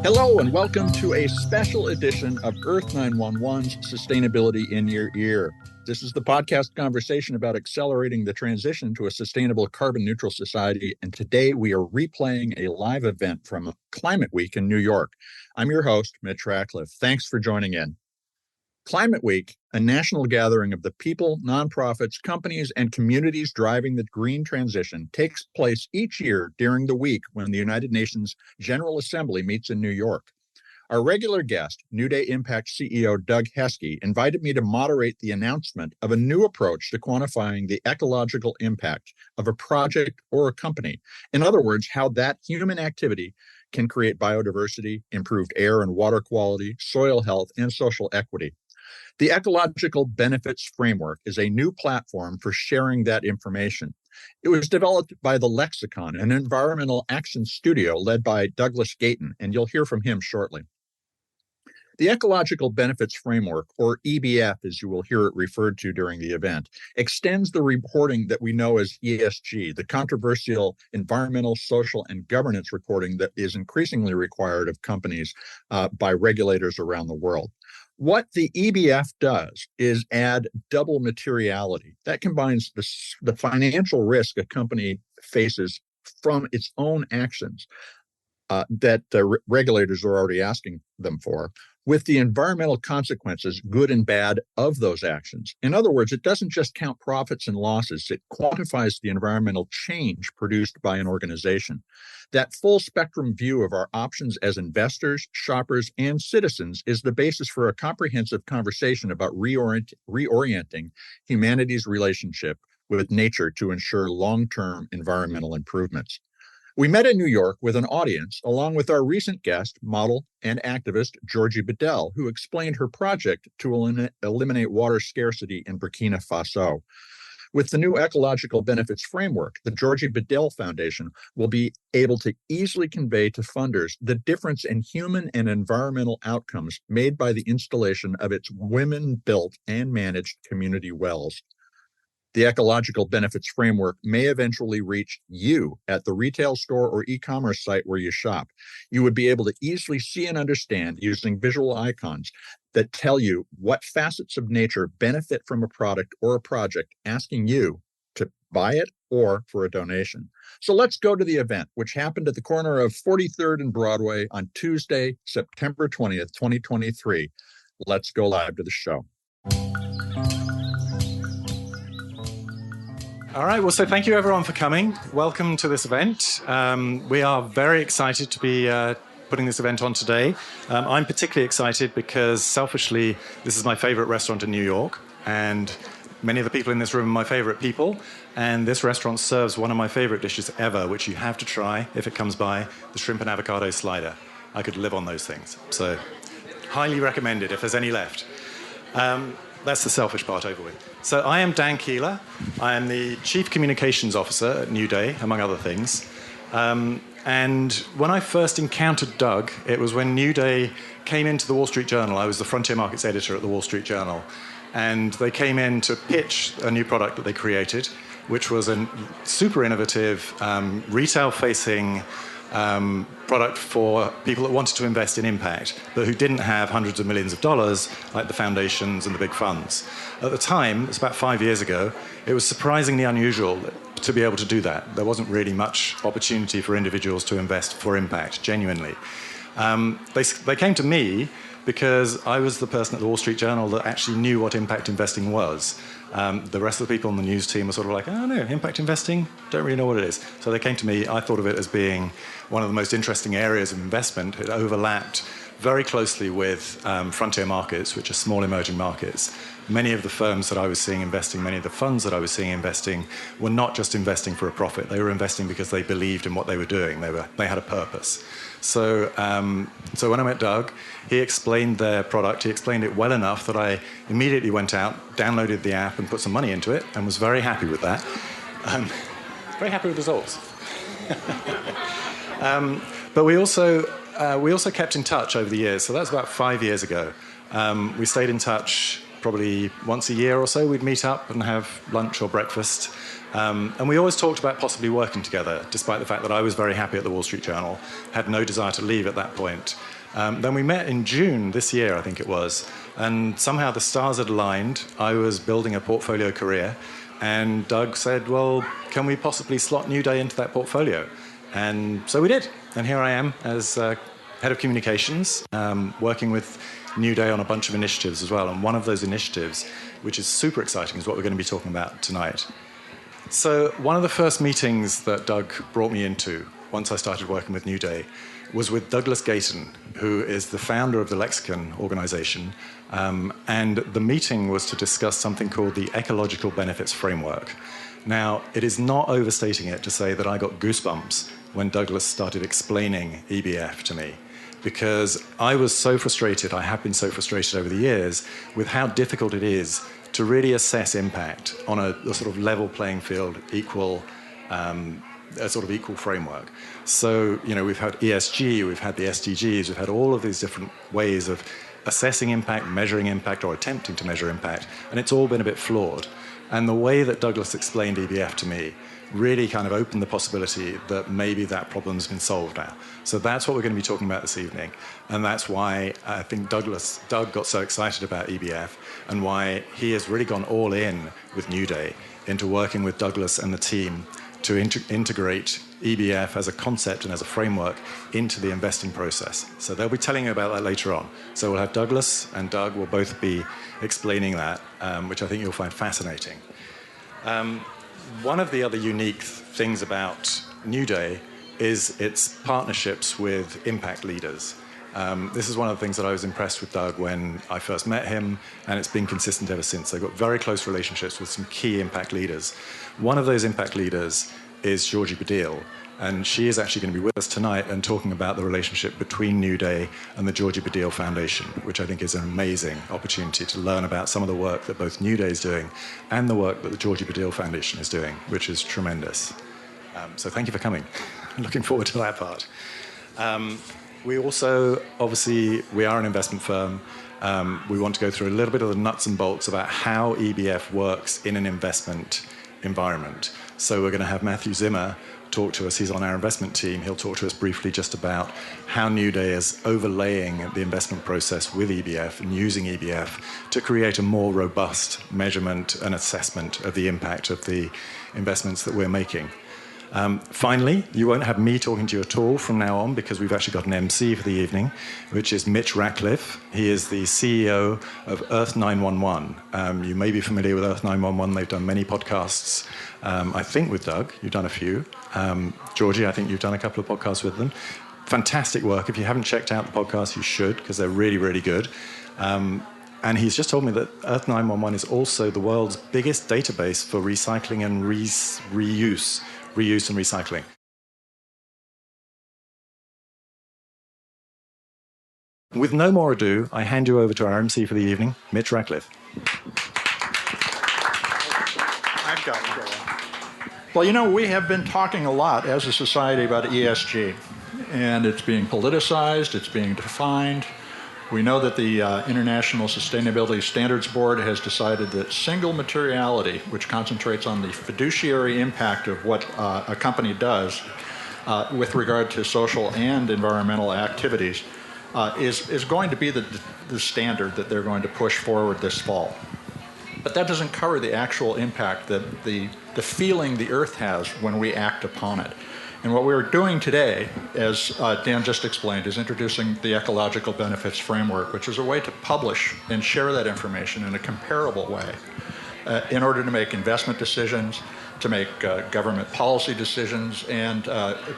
Hello and welcome to a special edition of Earth911's Sustainability in Your Ear. This is the podcast conversation about accelerating the transition to a sustainable carbon neutral society. And today we are replaying a live event from Climate Week in New York. I'm your host, Mitch Ratcliffe. Thanks for joining in. Climate Week, a national gathering of the people, nonprofits, companies, and communities driving the green transition, takes place each year during the week when the United Nations General Assembly meets in New York. Our regular guest, Newday Impact CEO Doug Heske, invited me to moderate the announcement of a new approach to quantifying the ecological impact of a project or a company. In other words, how that human activity can create biodiversity, improved air and water quality, soil health, and social equity. The Ecological Benefits Framework is a new platform for sharing that information. It was developed by the-lexicon, an environmental action studio led by Douglas Gayeton, and you'll hear from him shortly. The Ecological Benefits Framework, or EBF as you will hear it referred to during the event, extends the reporting that we know as ESG, the controversial environmental, social, and governance reporting that is increasingly required of companies by regulators around the world. What the EBF does is add double materiality. That combines the financial risk a company faces from its own actions that regulators are already asking them for, with the environmental consequences, good and bad, of those actions. In other words, it doesn't just count profits and losses, it quantifies the environmental change produced by an organization. That full spectrum view of our options as investors, shoppers, and citizens is the basis for a comprehensive conversation about reorienting humanity's relationship with nature to ensure long-term environmental improvements. We met in New York with an audience, along with our recent guest, model and activist Georgie-badiel, who explained her project to eliminate water scarcity in Burkina Faso. With the new Ecological Benefits Framework, the Georgie-badiel Foundation will be able to easily convey to funders the difference in human and environmental outcomes made by the installation of its women-built and managed community wells. The Ecological Benefits Framework may eventually reach you at the retail store or e-commerce site where you shop. You would be able to easily see and understand using visual icons that tell you what facets of nature benefit from a product or a project, asking you to buy it or for a donation. So let's go to the event, which happened at the corner of 43rd and Broadway on Tuesday, September 20th, 2023. Let's go live to the show. All right, well, so thank you everyone for coming. Welcome to this event. We are very excited to be putting this event on today. I'm particularly excited because, selfishly, this is my favorite restaurant in New York, and many of the people in this room are my favorite people, and this restaurant serves one of my favorite dishes ever, which you have to try if it comes by, the shrimp and avocado slider. I could live on those things, so highly recommended if there's any left. That's the selfish part over with. So I am Dan Keeler. I am the Chief Communications Officer at Newday, among other things. And when I first encountered Doug, it was when Newday came into the Wall Street Journal. I was the Frontier Markets editor at the Wall Street Journal. And they came in to pitch a new product that they created, which was a super innovative, retail-facing product for people that wanted to invest in impact, but who didn't have hundreds of millions of dollars like the foundations and the big funds. At the time, it's about 5 years ago, it was surprisingly unusual to be able to do that. There wasn't really much opportunity for individuals to invest for impact, genuinely. They came to me because I was the person at the Wall Street Journal that actually knew what impact investing was. The rest of the people on the news team were sort of like, oh no, impact investing, don't really know what it is. So they came to me. I thought of it as being one of the most interesting areas of investment. It overlapped very closely with frontier markets, which are small emerging markets. Many of the firms that I was seeing investing, many of the funds that I was seeing investing were not just investing for a profit. They were investing because they believed in what they were doing. They had a purpose. So when I met Doug, he explained their product. He explained it well enough that I immediately went out, downloaded the app, and put some money into it, and was very happy with that. Very happy with the results. But we also kept in touch over the years. So that's about 5 years ago. We stayed in touch probably once a year or so. We'd meet up and have lunch or breakfast. And we always talked about possibly working together, despite the fact that I was very happy at the Wall Street Journal, had no desire to leave at that point. Then we met in June this year, I think it was, and somehow the stars had aligned. I was building a portfolio career, and Doug said, well, can we possibly slot Newday into that portfolio? And so we did. And here I am as head of communications, working with Newday on a bunch of initiatives as well. And one of those initiatives, which is super exciting, is what we're going to be talking about tonight. So one of the first meetings that Doug brought me into, once I started working with Newday, was with Douglas Gayeton, who is the founder of the-lexicon organization. And the meeting was to discuss something called the Ecological Benefits Framework. Now, it is not overstating it to say that I got goosebumps when Douglas started explaining EBF to me, because I was so frustrated, I have been so frustrated over the years, with how difficult it is to really assess impact on a sort of level playing field, a sort of equal framework. So, we've had ESG, we've had the SDGs, we've had all of these different ways of assessing impact, measuring impact, or attempting to measure impact, and it's all been a bit flawed. And the way that Douglas explained EBF to me really kind of opened the possibility that maybe that problem's been solved now. So that's what we're going to be talking about this evening. And that's why I think Doug got so excited about EBF, and why he has really gone all in with Newday into working with Douglas and the team to integrate EBF as a concept and as a framework into the investing process. So they'll be telling you about that later on. So we'll have Douglas and Doug will both be explaining that, which I think you'll find fascinating. One of the other unique things about Newday is its partnerships with impact leaders. This is one of the things that I was impressed with Doug when I first met him, and it's been consistent ever since. They've got very close relationships with some key impact leaders. One of those impact leaders is Georgie-badiel, and she is actually going to be with us tonight and talking about the relationship between Newday and the Georgie-badiel Foundation, which I think is an amazing opportunity to learn about some of the work that both Newday is doing and the work that the Georgie-badiel Foundation is doing, which is tremendous. So thank you for coming. I'm looking forward to that part. We also, obviously, we are an investment firm. We want to go through a little bit of the nuts and bolts about how EBF works in an investment environment. So we're going to have Matthew Zimmer talk to us. He's on our investment team. He'll talk to us briefly just about how Newday is overlaying the investment process with EBF and using EBF to create a more robust measurement and assessment of the impact of the investments that we're making. Finally, you won't have me talking to you at all from now on, because we've actually got an MC for the evening, which is Mitch Ratcliffe. He is the CEO of Earth911. You may be familiar with Earth911. They've done many podcasts, I think with Doug. You've done a few. Georgie, I think you've done a couple of podcasts with them. Fantastic work. If you haven't checked out the podcast, you should, because they're really, really good. And he's just told me that Earth911 is also the world's biggest database for recycling and reuse and recycling. With no more ado, I hand you over to our MC for the evening, Mitch Ratcliffe. I've got it. Well, we have been talking a lot as a society about ESG, and it's being politicized, it's being defined. We know that the International Sustainability Standards Board has decided that single materiality, which concentrates on the fiduciary impact of what a company does with regard to social and environmental activities, is going to be the standard that they're going to push forward this fall. But that doesn't cover the actual impact that the feeling the Earth has when we act upon it. And what we're doing today, as Dan just explained, is introducing the Ecological Benefits Framework, which is a way to publish and share that information in a comparable way in order to make investment decisions, to make government policy decisions, and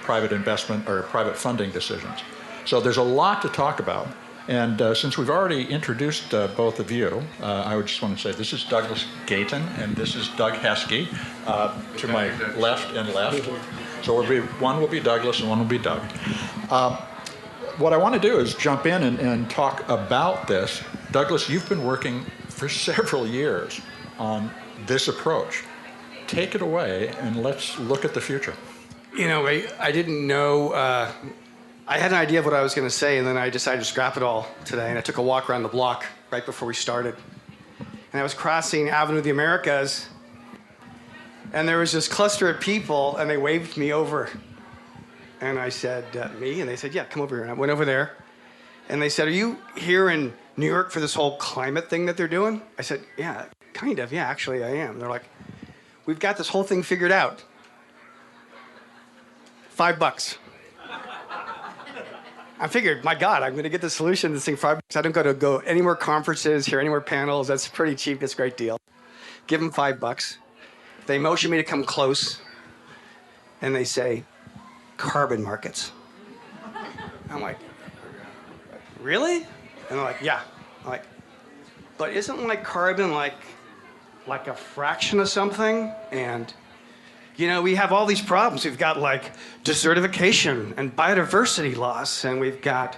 private investment or private funding decisions. So there's a lot to talk about. And since we've already introduced both of you, I would just want to say this is Douglas Gayeton and this is doug-heske to my left and left. So one will be Douglas and one will be Doug. What I want to do is jump in and talk about this. Douglas, you've been working for several years on this approach. Take it away and let's look at the future. I didn't know. I had an idea of what I was going to say, and then I decided to scrap it all today. And I took a walk around the block right before we started. And I was crossing Avenue of the Americas, and there was this cluster of people, and they waved me over. And I said, me? And they said, yeah, come over here. And I went over there, And they said, are you here in New York for this whole climate thing that they're doing? I said, yeah, kind of. Yeah, actually I am. They're like, we've got this whole thing figured out. $5. I figured, my God, I'm going to get the solution to this thing $5. I don't go any more conferences, hear any more panels. That's pretty cheap. It's a great deal. Give them $5. They motion me to come close, and they say, carbon markets. I'm like, really? And they're like, yeah. I'm like, but isn't like carbon like a fraction of something? And you know, we have all these problems. We've got like desertification and biodiversity loss, and we've got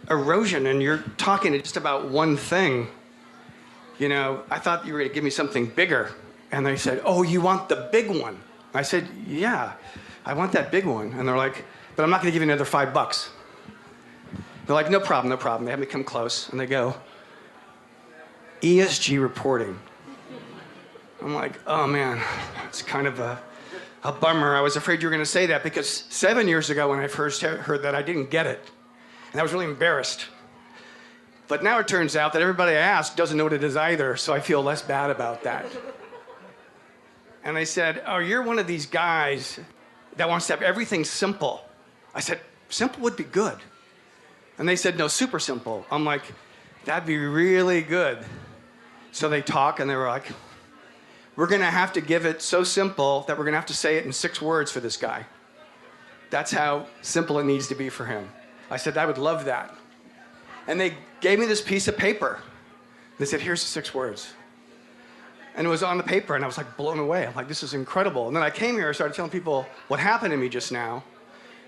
erosion, and you're talking just about one thing. You know, I thought you were going to give me something bigger. And they said, oh, you want the big one? I said, yeah, I want that big one. And they're like, but I'm not going to give you another $5. They're like, no problem, no problem. They have me come close, and they go, ESG reporting. I'm like, oh man, it's kind of a bummer. I was afraid you were going to say that, because 7 years ago when I first heard that, I didn't get it. And I was really embarrassed. But now it turns out that everybody I asked doesn't know what it is either, so I feel less bad about that. And they said, oh, you're one of these guys that wants to have everything simple. I said, simple would be good. And they said, no, super simple. I'm like, that'd be really good. So they talk, and they were like, we're going to have to give it so simple that we're going to have to say it in 6 words for this guy. That's how simple it needs to be for him. I said, I would love that. And they gave me this piece of paper. They said, here's the 6 words. And it was on the paper, and I was like blown away. I'm like, this is incredible. And then I came here and started telling people what happened to me just now.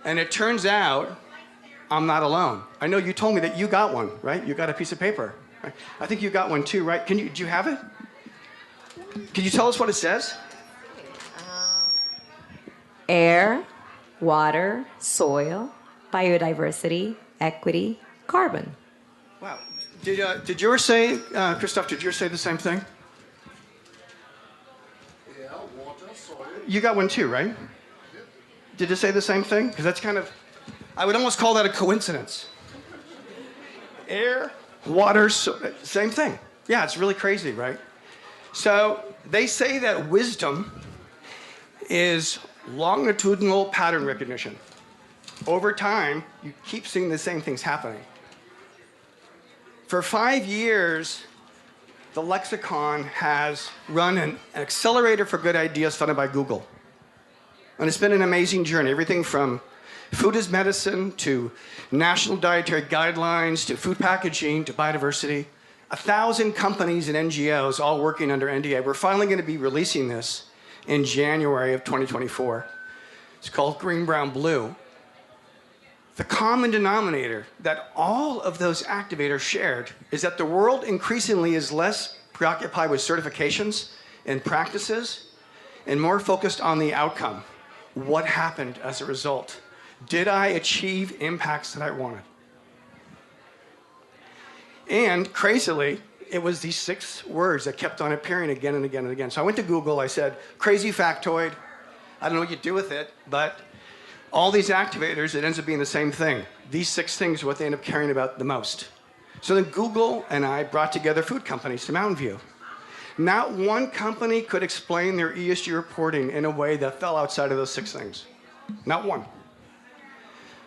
And it turns out I'm not alone. I know you told me that you got one, right? You got a piece of paper. Right? I think you got one too, right? Do you have it? Can you tell us what it says? Air, water, soil, biodiversity, equity, carbon. Wow. Did yours say, Christoph, did yours say the same thing? Yeah, water, soil. You got one too, right? Did it say the same thing? Because that's kind of, I would almost call that a coincidence. Air, water, same thing. Yeah, it's really crazy, right? So they say that wisdom is longitudinal pattern recognition. Over time, you keep seeing the same things happening. For 5 years, the Lexicon has run an accelerator for good ideas funded by Google. And it's been an amazing journey. Everything from food as medicine to national dietary guidelines to food packaging to biodiversity. 1,000 companies and NGOs all working under NDA. We're finally going to be releasing this in January of 2024. It's called Green, Brown, Blue. The common denominator that all of those activators shared is that the world increasingly is less preoccupied with certifications and practices and more focused on the outcome. What happened as a result? Did I achieve impacts that I wanted? And crazily, it was these 6 words that kept on appearing again and again and again. So I went to Google, I said, crazy factoid. I don't know what you do with it, but all these activators, it ends up being the same thing. These 6 things are what they end up caring about the most. So then Google and I brought together food companies to Mountain View. Not one company could explain their ESG reporting in a way that fell outside of those 6 things. Not one.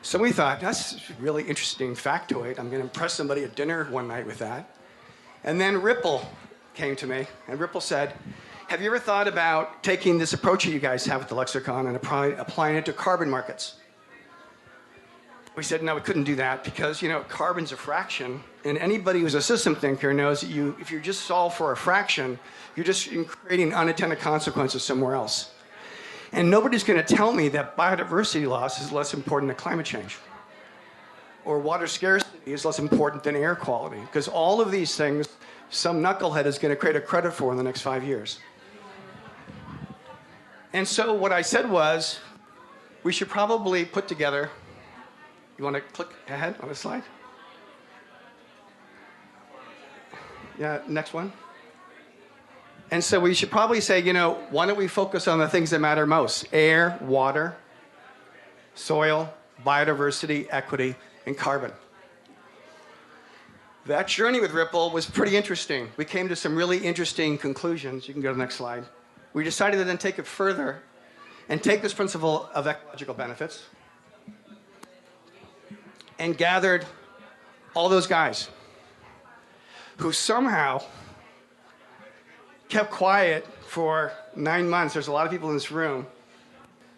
So we thought, that's a really interesting factoid. I'm going to impress somebody at dinner one night with that. And then Ripple came to me, and Ripple said, have you ever thought about taking this approach that you guys have with the Lexicon and applying it to carbon markets? We said, no, we couldn't do that because, you know, carbon's a fraction, and anybody who's a system thinker knows that if you just solve for a fraction, you're just creating unintended consequences somewhere else. And nobody's going to tell me that biodiversity loss is less important than climate change, or water scarcity is less important than air quality, because all of these things, some knucklehead is going to create a credit for in the next 5 years. And so what I said was, we should probably put together, you want to click ahead on the slide? Yeah, next one. And so we should probably say, you know, why don't we focus on the things that matter most? Air, water, soil, biodiversity, equity, and carbon. That journey with Ripple was pretty interesting. We came to some really interesting conclusions. You can go to the next slide. We decided to then take it further and take this principle of ecological benefits and gathered all those guys who somehow kept quiet for 9 months. There's a lot of people in this room.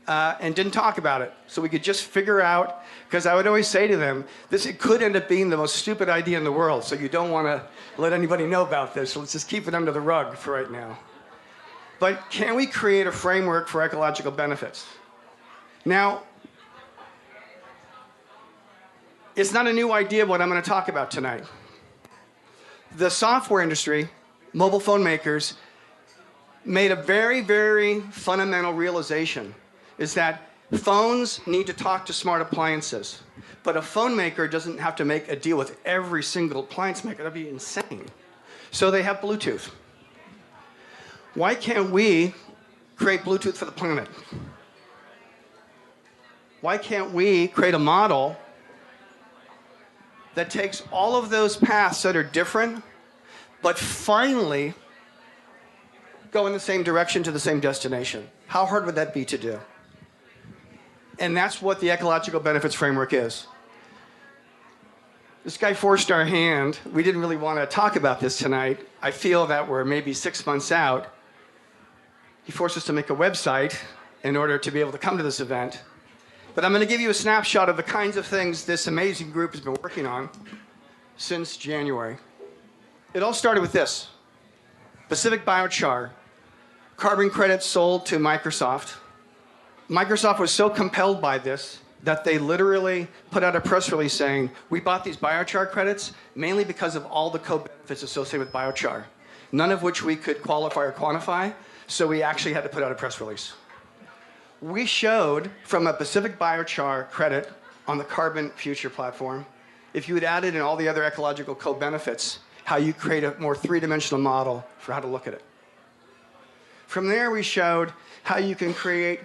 And didn't talk about it. So we could just figure out, because I would always say to them, it could end up being the most stupid idea in the world, so you don't want to let anybody know about this, so let's just keep it under the rug for right now. But can we create a framework for ecological benefits? Now, it's not a new idea what I'm going to talk about tonight. The software industry, mobile phone makers, made a very, very fundamental realization, is that phones need to talk to smart appliances. But a phone maker doesn't have to make a deal with every single appliance maker. That'd be insane. So they have Bluetooth. Why can't we create Bluetooth for the planet? Why can't we create a model that takes all of those paths that are different, but finally go in the same direction to the same destination? How hard would that be to do? And that's what the Ecological Benefits Framework is. This guy forced our hand. We didn't really want to talk about this tonight. I feel that we're maybe 6 months out. He forced us to make a website in order to be able to come to this event. But I'm going to give you a snapshot of the kinds of things this amazing group has been working on since January. It all started with this. Pacific Biochar, carbon credits sold to Microsoft. Microsoft was so compelled by this that they literally put out a press release saying, we bought these biochar credits mainly because of all the co-benefits associated with biochar, none of which we could qualify or quantify, so we actually had to put out a press release. We showed from a Pacific Biochar credit on the Carbon Future platform, if you had added in all the other ecological co-benefits, how you create a more three-dimensional model for how to look at it. From there, we showed how you can create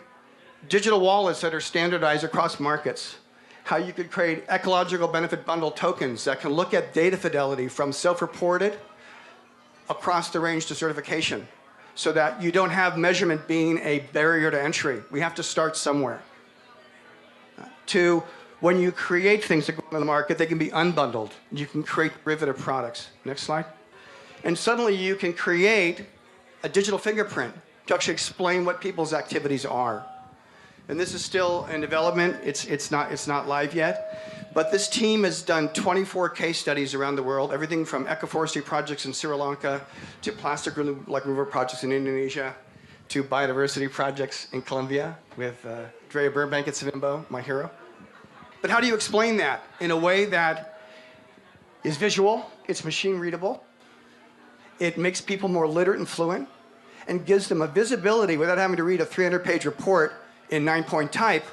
digital wallets that are standardized across markets, how you could create ecological benefit bundle tokens that can look at data fidelity from self-reported across the range to certification, so that you don't have measurement being a barrier to entry. We have to start somewhere. To when you create things that go on the market, they can be unbundled. You can create derivative products. Next slide. And suddenly you can create a digital fingerprint to actually explain what people's activities are. And this is still in development. It's not live yet. But this team has done 24 case studies around the world, everything from ecoforestry projects in Sri Lanka to plastic removal projects in Indonesia to biodiversity projects in Colombia with Drea Burbank at Savimbo, my hero. But how do you explain that in a way that is visual, it's machine readable, it makes people more literate and fluent, and gives them a visibility without having to read a 300-page report in 9-point type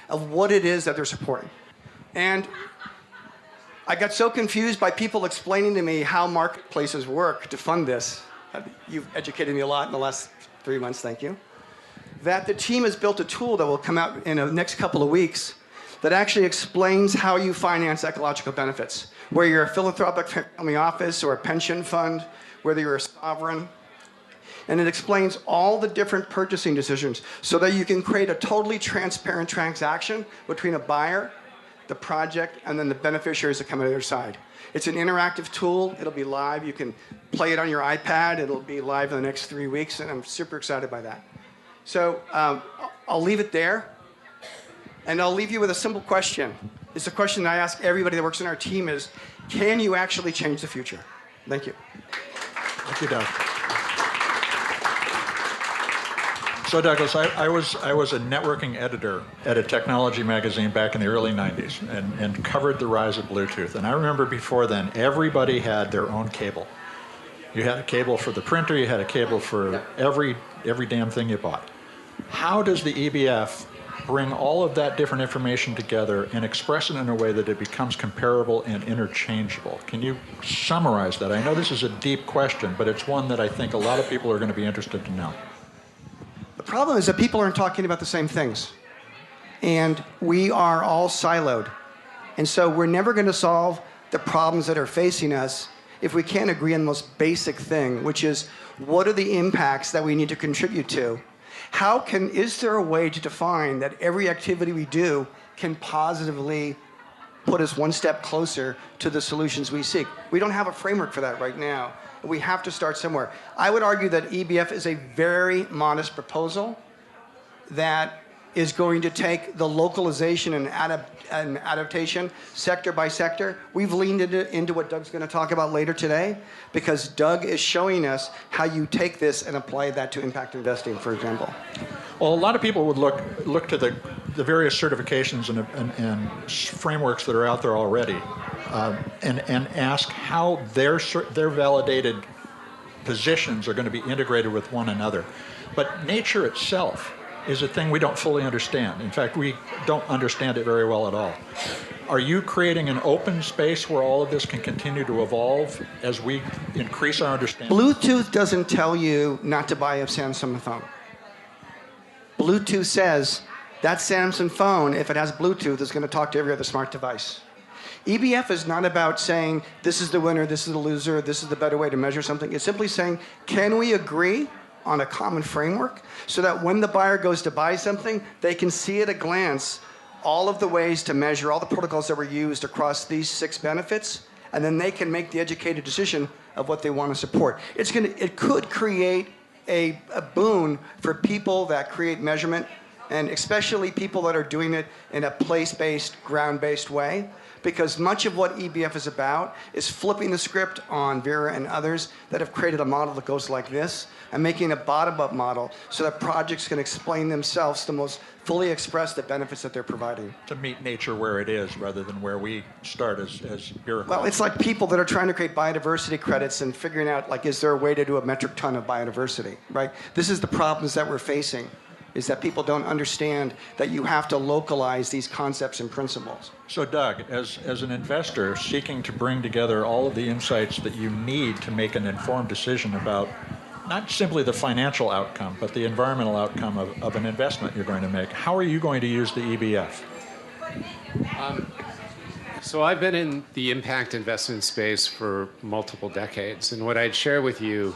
of what it is that they're supporting. And I got so confused by people explaining to me how marketplaces work to fund this. You've educated me a lot in the last 3 months, thank you. That the team has built a tool that will come out in the next couple of weeks that actually explains how you finance ecological benefits. Whether you're a philanthropic family office or a pension fund, whether you're a sovereign. And it explains all the different purchasing decisions so that you can create a totally transparent transaction between a buyer, the project, and then the beneficiaries that come on the other side. It's an interactive tool. It'll be live. You can play it on your iPad. It'll be live in the next 3 weeks, and I'm super excited by that. So I'll leave it there, and I'll leave you with a simple question. It's a question I ask everybody that works in our team is, can you actually change the future? Thank you. Thank you, Doug. So Douglas, I was a networking editor at a technology magazine back in the early 90s and covered the rise of Bluetooth. And I remember before then, everybody had their own cable. You had a cable for the printer, you had a cable for every damn thing you bought. How does the EBF bring all of that different information together and express it in a way that it becomes comparable and interchangeable? Can you summarize that? I know this is a deep question, but it's one that I think a lot of people are going to be interested to know. The problem is that people aren't talking about the same things. And we are all siloed. And so we're never going to solve the problems that are facing us if we can't agree on the most basic thing, which is what are the impacts that we need to contribute to? Is there a way to define that every activity we do can positively put us one step closer to the solutions we seek? We don't have a framework for that right now. We have to start somewhere. I would argue that EBF is a very modest proposal that is going to take the localization and adaptation sector by sector. We've leaned into what Doug's going to talk about later today, because Doug is showing us how you take this and apply that to impact investing, for example. Well, a lot of people would look to the various certifications and frameworks that are out there already, and ask how their validated positions are going to be integrated with one another. But nature itself is a thing we don't fully understand. In fact, we don't understand it very well at all. Are you creating an open space where all of this can continue to evolve as we increase our understanding? Bluetooth doesn't tell you not to buy a Samsung phone. Bluetooth says that Samsung phone, if it has Bluetooth, is going to talk to every other smart device. EBF is not about saying this is the winner, this is the loser, this is the better way to measure something. It's simply saying, can we agree on a common framework so that when the buyer goes to buy something, they can see at a glance all of the ways to measure all the protocols that were used across these 6 benefits, and then they can make the educated decision of what they want to support. It could create a boon for people that create measurement, and especially people that are doing it in a place-based, ground-based way, because much of what EBF is about is flipping the script on Vera and others that have created a model that goes like this, and making a bottom-up model so that projects can explain themselves to most fully express the benefits that they're providing. To meet nature where it is rather than where we start as bureaucrats. Well, it's like people that are trying to create biodiversity credits and figuring out, like, is there a way to do a metric ton of biodiversity, right? This is the problems that we're facing, is that people don't understand that you have to localize these concepts and principles. So Doug, as an investor seeking to bring together all of the insights that you need to make an informed decision about not simply the financial outcome, but the environmental outcome of an investment you're going to make, how are you going to use the EBF? So I've been in the impact investment space for multiple decades, and what I'd share with you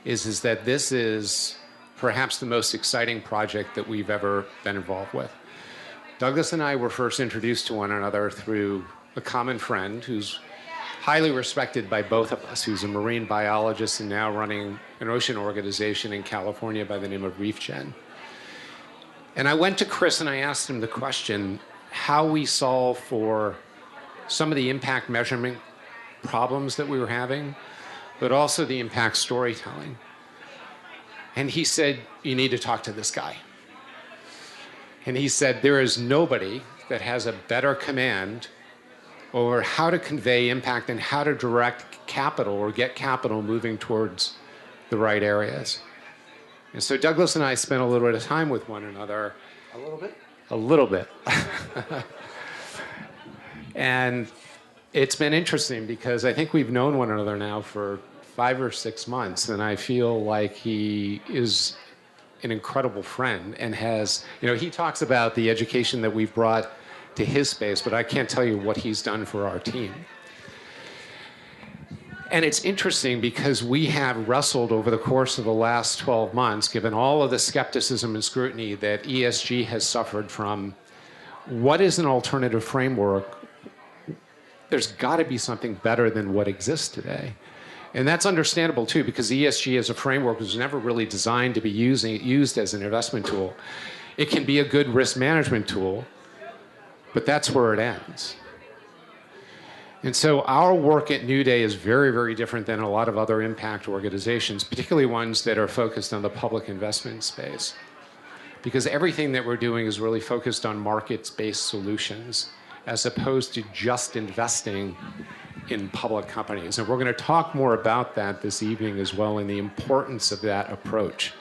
is that this is perhaps the most exciting project that we've ever been involved with. Douglas and I were first introduced to one another through a common friend who's highly respected by both of us, who's a marine biologist and now running an ocean organization in California by the name of ReefGen. And I went to Chris and I asked him the question, how we solve for some of the impact measurement problems that we were having, but also the impact storytelling. And he said, you need to talk to this guy. And he said, there is nobody that has a better command over how to convey impact and how to direct capital or get capital moving towards the right areas. And so Douglas and I spent a little bit of time with one another. A little bit? A little bit. And it's been interesting because I think we've known one another now for 5 or 6 months, and I feel like he is an incredible friend and has, he talks about the education that we've brought to his space, but I can't tell you what he's done for our team. And it's interesting because we have wrestled over the course of the last 12 months, given all of the skepticism and scrutiny that ESG has suffered from, what is an alternative framework? There's got to be something better than what exists today. And that's understandable, too, because ESG as a framework was never really designed to be used as an investment tool. It can be a good risk management tool, but that's where it ends. And so our work at Newday is very, very different than a lot of other impact organizations, particularly ones that are focused on the public investment space. Because everything that we're doing is really focused on markets-based solutions, as opposed to just investing in public companies. And we're going to talk more about that this evening as well, and the importance of that approach,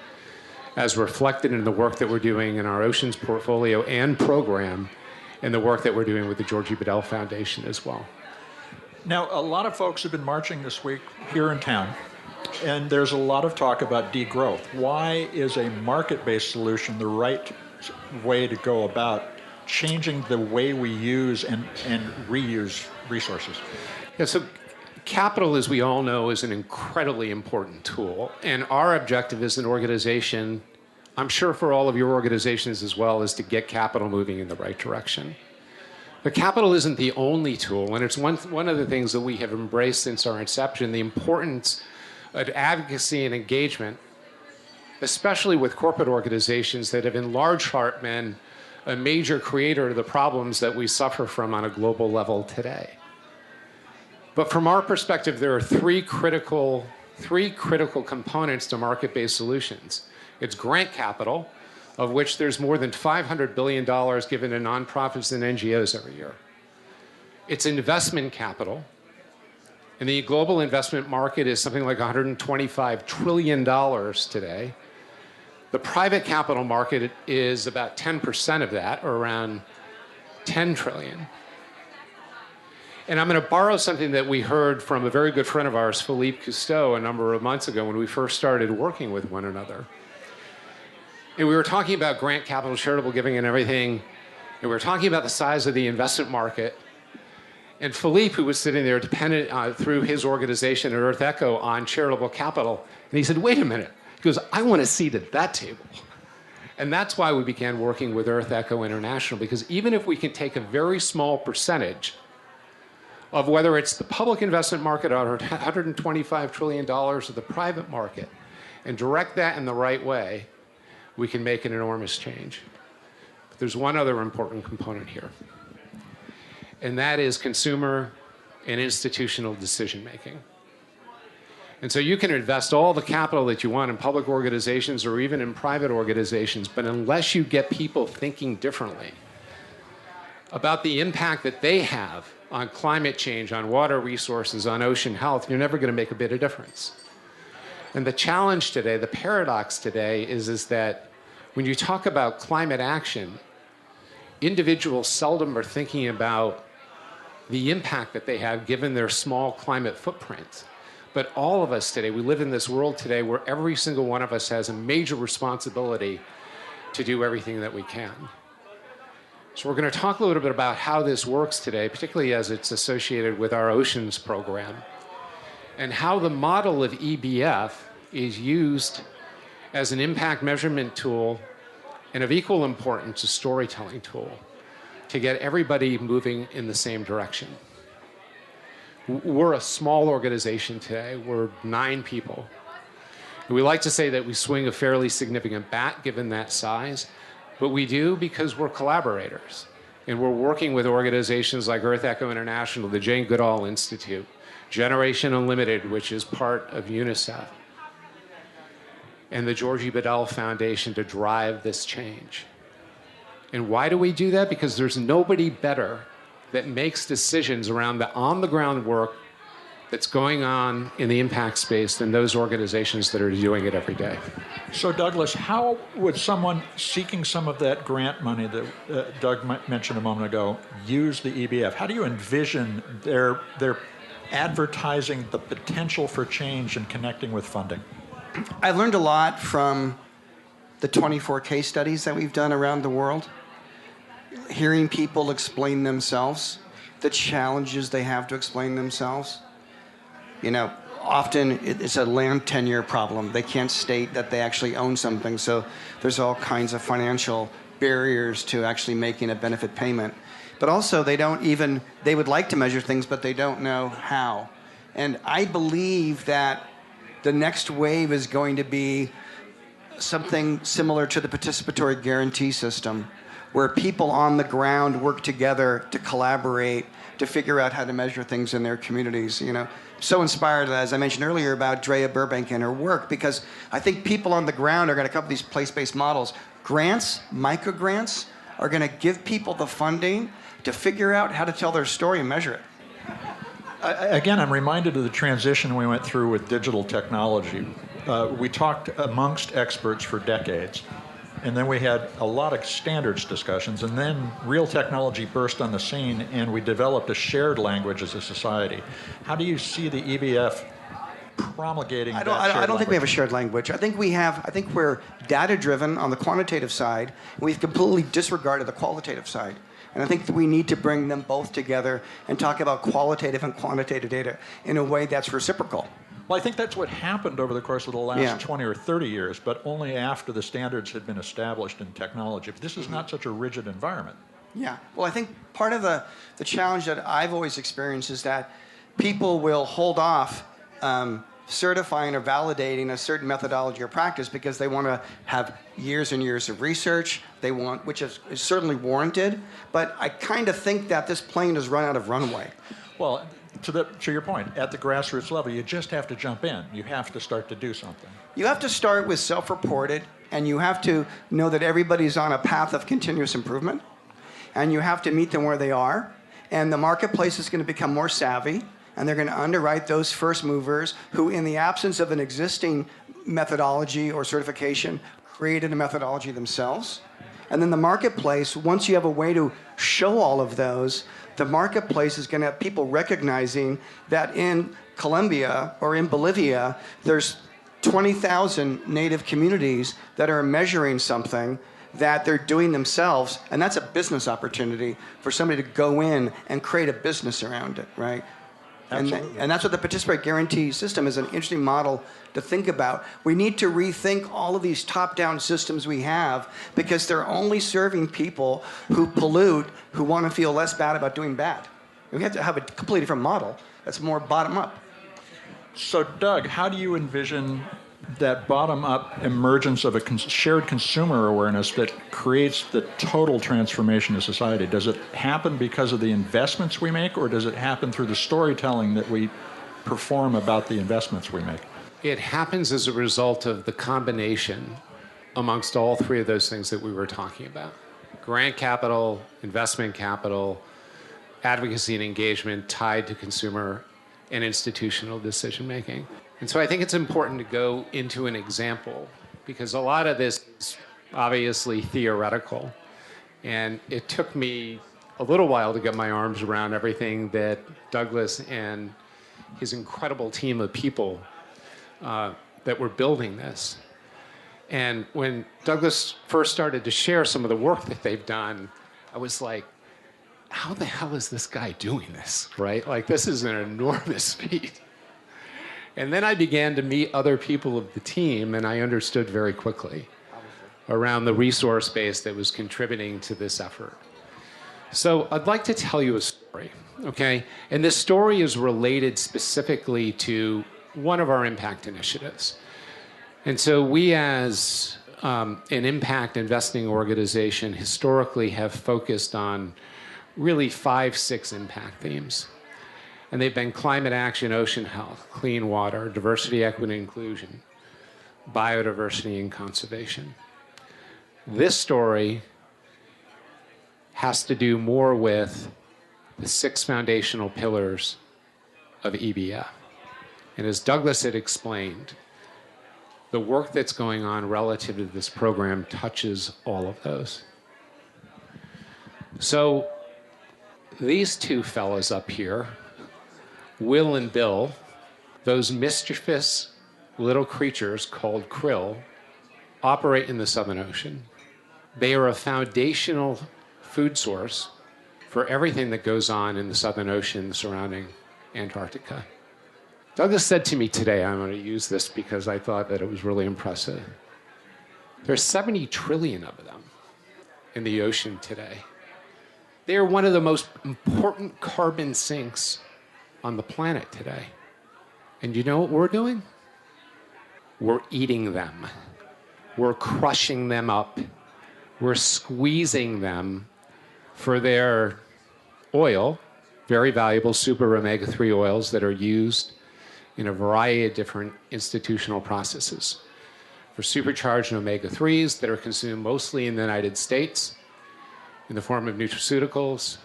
as reflected in the work that we're doing in our oceans portfolio and program, and the work that we're doing with the Georgie-Badiel Foundation as well. Now, a lot of folks have been marching this week here in town, and there's a lot of talk about degrowth. Why is a market-based solution the right way to go about changing the way we use and reuse resources? Yeah, so Capital, as we all know, is an incredibly important tool. And our objective as an organization, I'm sure for all of your organizations as well, is to get capital moving in the right direction. But capital isn't the only tool, and it's one of the things that we have embraced since our inception, the importance of advocacy and engagement, especially with corporate organizations that have in large part been a major creator of the problems that we suffer from on a global level today. But from our perspective, there are three critical components to market-based solutions. It's grant capital, of which there's more than $500 billion given to nonprofits and NGOs every year. It's investment capital. And the global investment market is something like $125 trillion today. The private capital market is about 10% of that, or around 10 trillion. And I'm going to borrow something that we heard from a very good friend of ours, Philippe Cousteau, a number of months ago when we first started working with one another. And we were talking about grant capital, charitable giving, and everything. And we were talking about the size of the investment market. And Philippe, who was sitting there dependent through his organization at Earth911 on charitable capital, and he said, wait a minute. He goes, I want a seat at that table. And that's why we began working with Earth911 International, because even if we can take a very small percentage of whether it's the public investment market or $125 trillion or the private market and direct that in the right way, we can make an enormous change. But there's one other important component here, and that is consumer and institutional decision making. And so you can invest all the capital that you want in public organizations or even in private organizations, but unless you get people thinking differently about the impact that they have on climate change, on water resources, on ocean health, you're never going to make a bit of difference. And the challenge today, the paradox today, is that when you talk about climate action, individuals seldom are thinking about the impact that they have given their small climate footprint. But all of us today, we live in this world today where every single one of us has a major responsibility to do everything that we can. So we're going to talk a little bit about how this works today, particularly as it's associated with our oceans program, and how the model of EBF is used as an impact measurement tool and of equal importance, a storytelling tool to get everybody moving in the same direction. We're a small organization today. We're 9 people. We like to say that we swing a fairly significant bat given that size, but we do because we're collaborators. And we're working with organizations like Earth911 International, the Jane Goodall Institute, Generation Unlimited, which is part of UNICEF, and the Georgie-Badiel Foundation to drive this change. And why do we do that? Because there's nobody better that makes decisions around the on-the-ground work that's going on in the impact space than those organizations that are doing it every day. So, Douglas, how would someone seeking some of that grant money that Doug mentioned a moment ago use the EBF? How do you envision their advertising the potential for change and connecting with funding? I learned a lot from the 24 case studies that we've done around the world, hearing people explain themselves, the challenges they have to explain themselves. You know, often it's a land tenure problem. They can't state that they actually own something, so there's all kinds of financial barriers to actually making a benefit payment. But also, they would like to measure things, but they don't know how. And I believe that the next wave is going to be something similar to the participatory guarantee system, where people on the ground work together to collaborate, to figure out how to measure things in their communities. You know, so inspired, as I mentioned earlier, about Drea Burbank and her work, because I think people on the ground are going to come up with these place-based models. Grants, micro-grants, are going to give people the funding to figure out how to tell their story and measure it. Again, I'm reminded of the transition we went through with digital technology. We talked amongst experts for decades, and then we had a lot of standards discussions, and then real technology burst on the scene, and we developed a shared language as a society. How do you see the EBF promulgating that shared language? I don't think we have a shared language. I think we're data-driven on the quantitative side, and we've completely disregarded the qualitative side. And I think that we need to bring them both together and talk about qualitative and quantitative data in a way that's reciprocal. Well, I think that's what happened over the course of the last 20 or 30 years, but only after the standards had been established in technology. But this is not such a rigid environment. Yeah. Well, I think part of the challenge that I've always experienced is that people will hold off certifying or validating a certain methodology or practice because they want to have years and years of research. They want, which is certainly warranted, but I kind of think that this plane has run out of runway. Well, to your point, at the grassroots level, you just have to jump in. You have to start to do something. You have to start with self-reported, and you have to know that everybody's on a path of continuous improvement, and you have to meet them where they are, and the marketplace is going to become more savvy, and they're going to underwrite those first movers who, in the absence of an existing methodology or certification, created a methodology themselves. And then the marketplace, once you have a way to show all of those, the marketplace is going to have people recognizing that in Colombia or in Bolivia, there's 20,000 native communities that are measuring something that they're doing themselves, and that's a business opportunity for somebody to go in and create a business around it, right? And that's what the participate guarantee system is, an interesting model to think about. We need to rethink all of these top-down systems we have because they're only serving people who pollute, who want to feel less bad about doing bad. We have to have a completely different model that's more bottom-up. So, Doug, how do you envision that bottom-up emergence of a shared consumer awareness that creates the total transformation of society? Does it happen because of the investments we make, or does it happen through the storytelling that we perform about the investments we make? It happens as a result of the combination amongst all three of those things that we were talking about. Grant capital, investment capital, advocacy and engagement tied to consumer and institutional decision-making. And so I think it's important to go into an example because a lot of this is obviously theoretical. And it took me a little while to get my arms around everything that Douglas and his incredible team of people that were building this. And when Douglas first started to share some of the work that they've done, I was like, how the hell is this guy doing this, right? Like, this is an enormous feat. And then I began to meet other people of the team, and I understood very quickly around the resource base that was contributing to this effort. So I'd like to tell you a story, okay? And this story is related specifically to one of our impact initiatives. And so we, as an impact investing organization, historically have focused on really 5-6 impact themes. And they've been climate action, ocean health, clean water, diversity, equity, and inclusion, biodiversity, and conservation. This story has to do more with the 6 foundational pillars of EBF. And as Douglas had explained, the work that's going on relative to this program touches all of those. So these two fellas up here, Will and Bill, those mischievous little creatures called krill, operate in the Southern Ocean. They are a foundational food source for everything that goes on in the Southern Ocean surrounding Antarctica. Douglas said to me today, I'm going to use this because I thought that it was really impressive. There's 70 trillion of them in the ocean today. They are one of the most important carbon sinks on the planet today. And you know what we're doing? We're eating them. We're crushing them up. We're squeezing them for their oil, very valuable super omega-3 oils that are used in a variety of different institutional processes. For supercharged omega-3s that are consumed mostly in the United States in the form of nutraceuticals,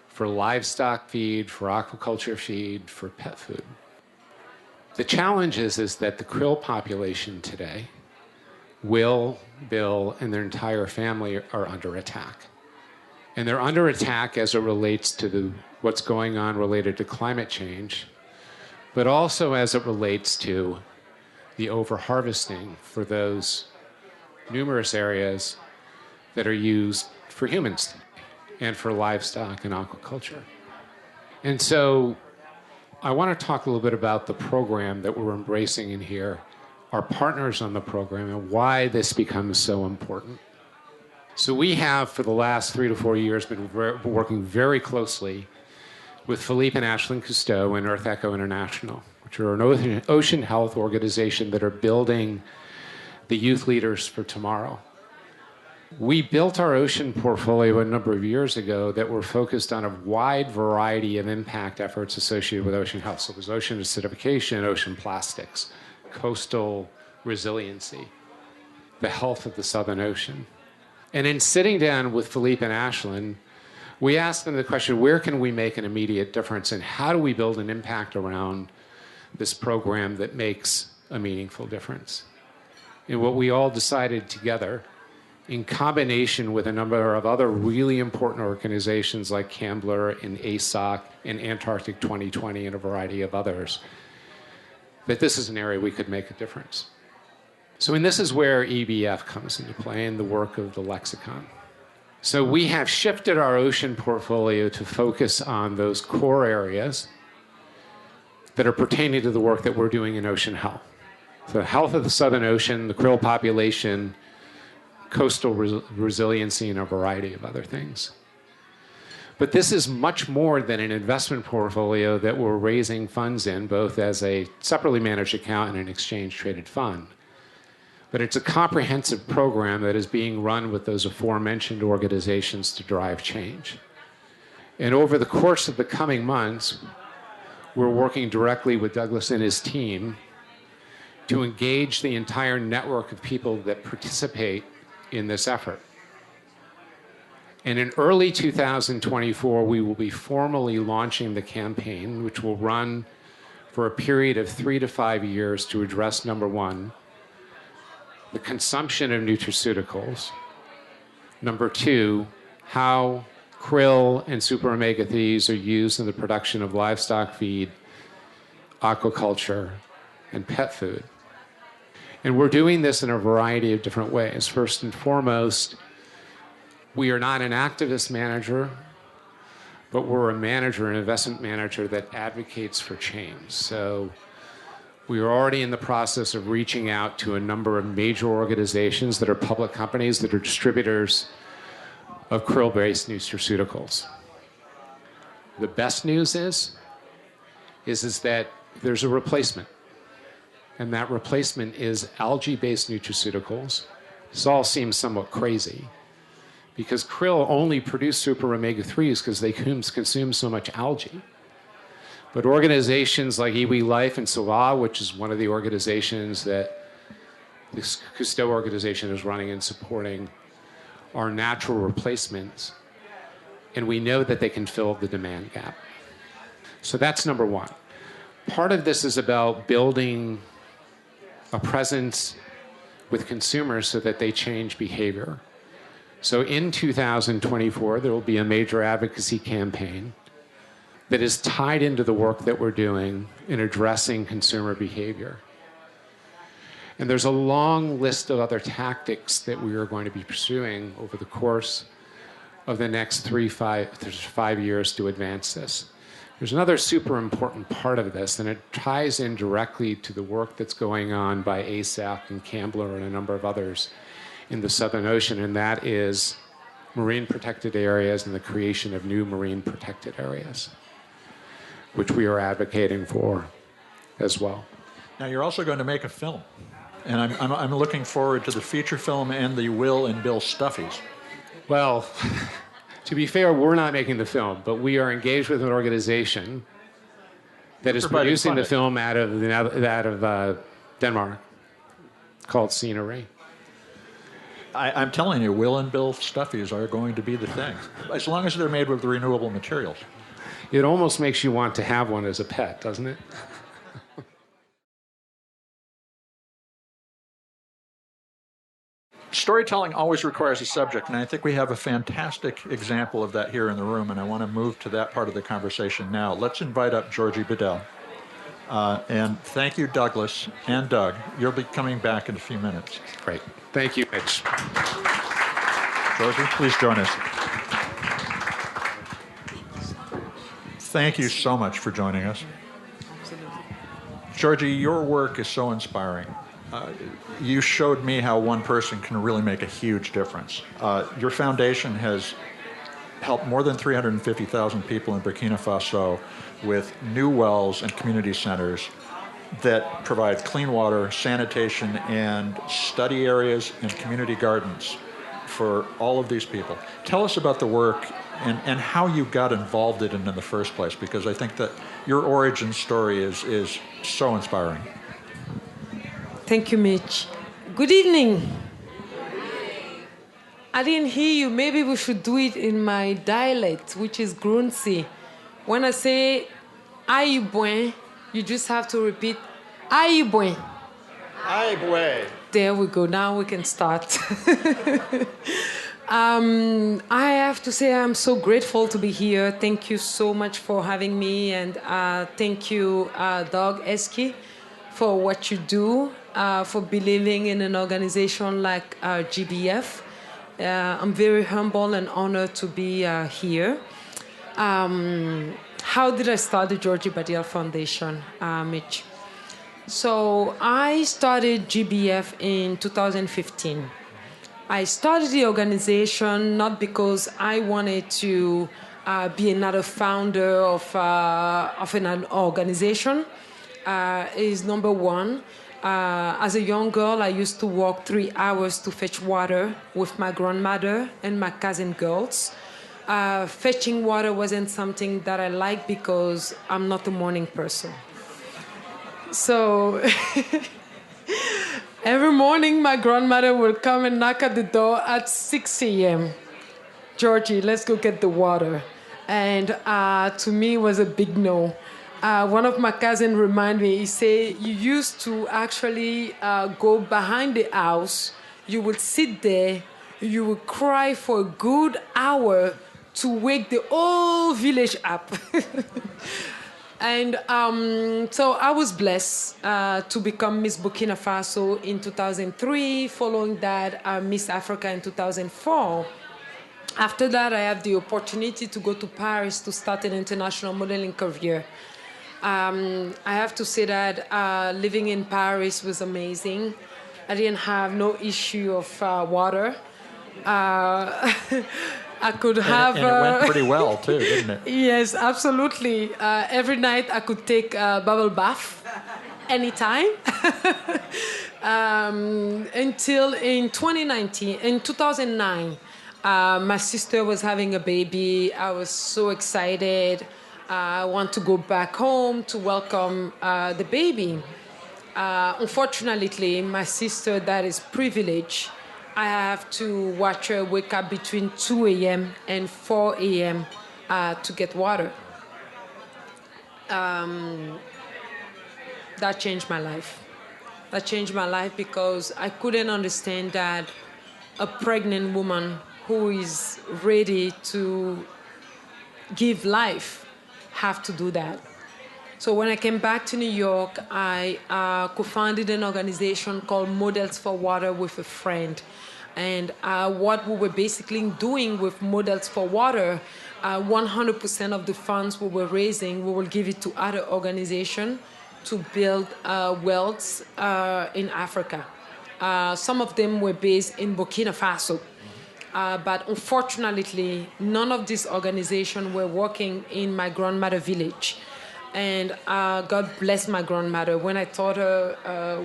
for livestock feed, for aquaculture feed, for pet food. The challenge is that the krill population today, Will, Bill, and their entire family are under attack. And they're under attack as it relates to what's going on related to climate change, but also as it relates to the overharvesting for those numerous areas that are used for humans. and for livestock and aquaculture. And so I want to talk a little bit about the program that we're embracing in here, our partners on the program, and why this becomes so important. So we have, for the last 3 to 4 years, been working very closely with Philippe and Ashlyn Cousteau and Earth Echo International, which are an ocean health organization that are building the youth leaders for tomorrow. We built our ocean portfolio a number of years ago that were focused on a wide variety of impact efforts associated with ocean health. So there's ocean acidification, ocean plastics, coastal resiliency, the health of the Southern Ocean. And in sitting down with Philippe and Ashlyn, we asked them the question, where can we make an immediate difference, and how do we build an impact around this program that makes a meaningful difference? And what we all decided together, in combination with a number of other really important organizations like CAMBLR and ASOC and Antarctic 2020 and a variety of others, that this is an area we could make a difference. So, and this is where EBF comes into play in the work of the lexicon. So we have shifted our ocean portfolio to focus on those core areas that are pertaining to the work that we're doing in ocean health. The health of the Southern Ocean, the krill population, coastal resiliency, and a variety of other things. But this is much more than an investment portfolio that we're raising funds in, both as a separately managed account and an exchange-traded fund. But it's a comprehensive program that is being run with those aforementioned organizations to drive change. And over the course of the coming months, we're working directly with Douglas and his team to engage the entire network of people that participate in this effort. And in early 2024, we will be formally launching the campaign, which will run for a period of 3 to 5 years to address, number one, the consumption of nutraceuticals. Number two, how krill and super omega-3s are used in the production of livestock feed, aquaculture, and pet food. And we're doing this in a variety of different ways. First and foremost, we are not an activist manager, but we're a manager, an investment manager that advocates for change. So we are already in the process of reaching out to a number of major organizations that are public companies that are distributors of krill-based nutraceuticals. The best news is that there's a replacement. And that replacement is algae-based nutraceuticals. This all seems somewhat crazy because krill only produce super omega-3s because they consume so much algae. But organizations like Iwi Life and SOVA, which is one of the organizations that this Cousteau organization is running and supporting, are natural replacements. And we know that they can fill the demand gap. So that's number one. Part of this is about building a presence with consumers so that they change behavior. So in 2024, there will be a major advocacy campaign that is tied into the work that we're doing in addressing consumer behavior. And there's a long list of other tactics that we are going to be pursuing over the course of the next 5 years to advance this. There's another super important part of this, and it ties in directly to the work that's going on by ASAC and CAMBLR and a number of others in the Southern Ocean, and that is marine protected areas and the creation of new marine protected areas, which we are advocating for as well. Now, you're also going to make a film, and I'm looking forward to the feature film and the Will and Bill Stuffies. Well, to be fair, we're not making the film, but we are engaged with an organization that is producing the film out of Denmark called Scenery. I'm telling you, Will and Bill Stuffies are going to be the thing, as long as they're made with renewable materials. It almost makes you want to have one as a pet, doesn't it? Storytelling always requires a subject, and I think we have a fantastic example of that here in the room, and I want to move to that part of the conversation now. Let's invite up Georgie-Badiel. And thank you, Douglas and Doug. You'll be coming back in a few minutes. Great. Thank you, Mitch. Georgie, please join us. Thank you so much for joining us. Absolutely. Georgie, your work is so inspiring. You showed me how one person can really make a huge difference. Your foundation has helped more than 350,000 people in Burkina Faso with new wells and community centers that provide clean water, sanitation, and study areas and community gardens for all of these people. Tell us about the work and how you got involved in it in the first place, because I think that your origin story is so inspiring. Thank you, Mitch. Good evening. I didn't hear you. Maybe we should do it in my dialect, which is Grunzi. When I say aïe buen, you just have to repeat aïe buen. Aïe buen. There we go. Now we can start. I have to say I'm so grateful to be here. Thank you so much for having me, and thank you, doug-heske, for what you do, for believing in an organization like GBF. I'm very humble and honored to be here. How did I start the Georgie-Badiel Foundation, Mitch? So I started GBF in 2015. I started the organization not because I wanted to be another founder of an organization. Is number one. As a young girl, I used to walk 3 hours to fetch water with my grandmother and my cousin girls. Fetching water wasn't something that I liked because I'm not a morning person. So every morning, my grandmother would come and knock at the door at 6 a.m. Georgie, let's go get the water. And to me, it was a big no. One of my cousins reminded me, he said, you used to actually go behind the house, you would sit there, you would cry for a good hour to wake the whole village up. And so I was blessed to become Miss Burkina Faso in 2003, following that Miss Africa in 2004. After that, I had the opportunity to go to Paris to start an international modeling career. I have to say that living in Paris was amazing. I didn't have no issue of water. I could have... And it went pretty well, too, didn't it? Yes, absolutely. Every night I could take a bubble bath anytime. Until in 2009, my sister was having a baby. I was so excited. I want to go back home to welcome the baby. Unfortunately, my sister, that is privileged, I have to watch her wake up between 2 a.m. and 4 a.m. To get water. That changed my life. That changed my life because I couldn't understand that a pregnant woman who is ready to give life have to do that. So when I came back to New York, I co-founded an organization called Models for Water with a friend. And what we were basically doing with Models for Water, 100% of the funds we were raising, we will give it to other organizations to build wells in Africa. Some of them were based in Burkina Faso. But unfortunately, none of these organizations were working in my grandmother's village. And God bless my grandmother. When I taught her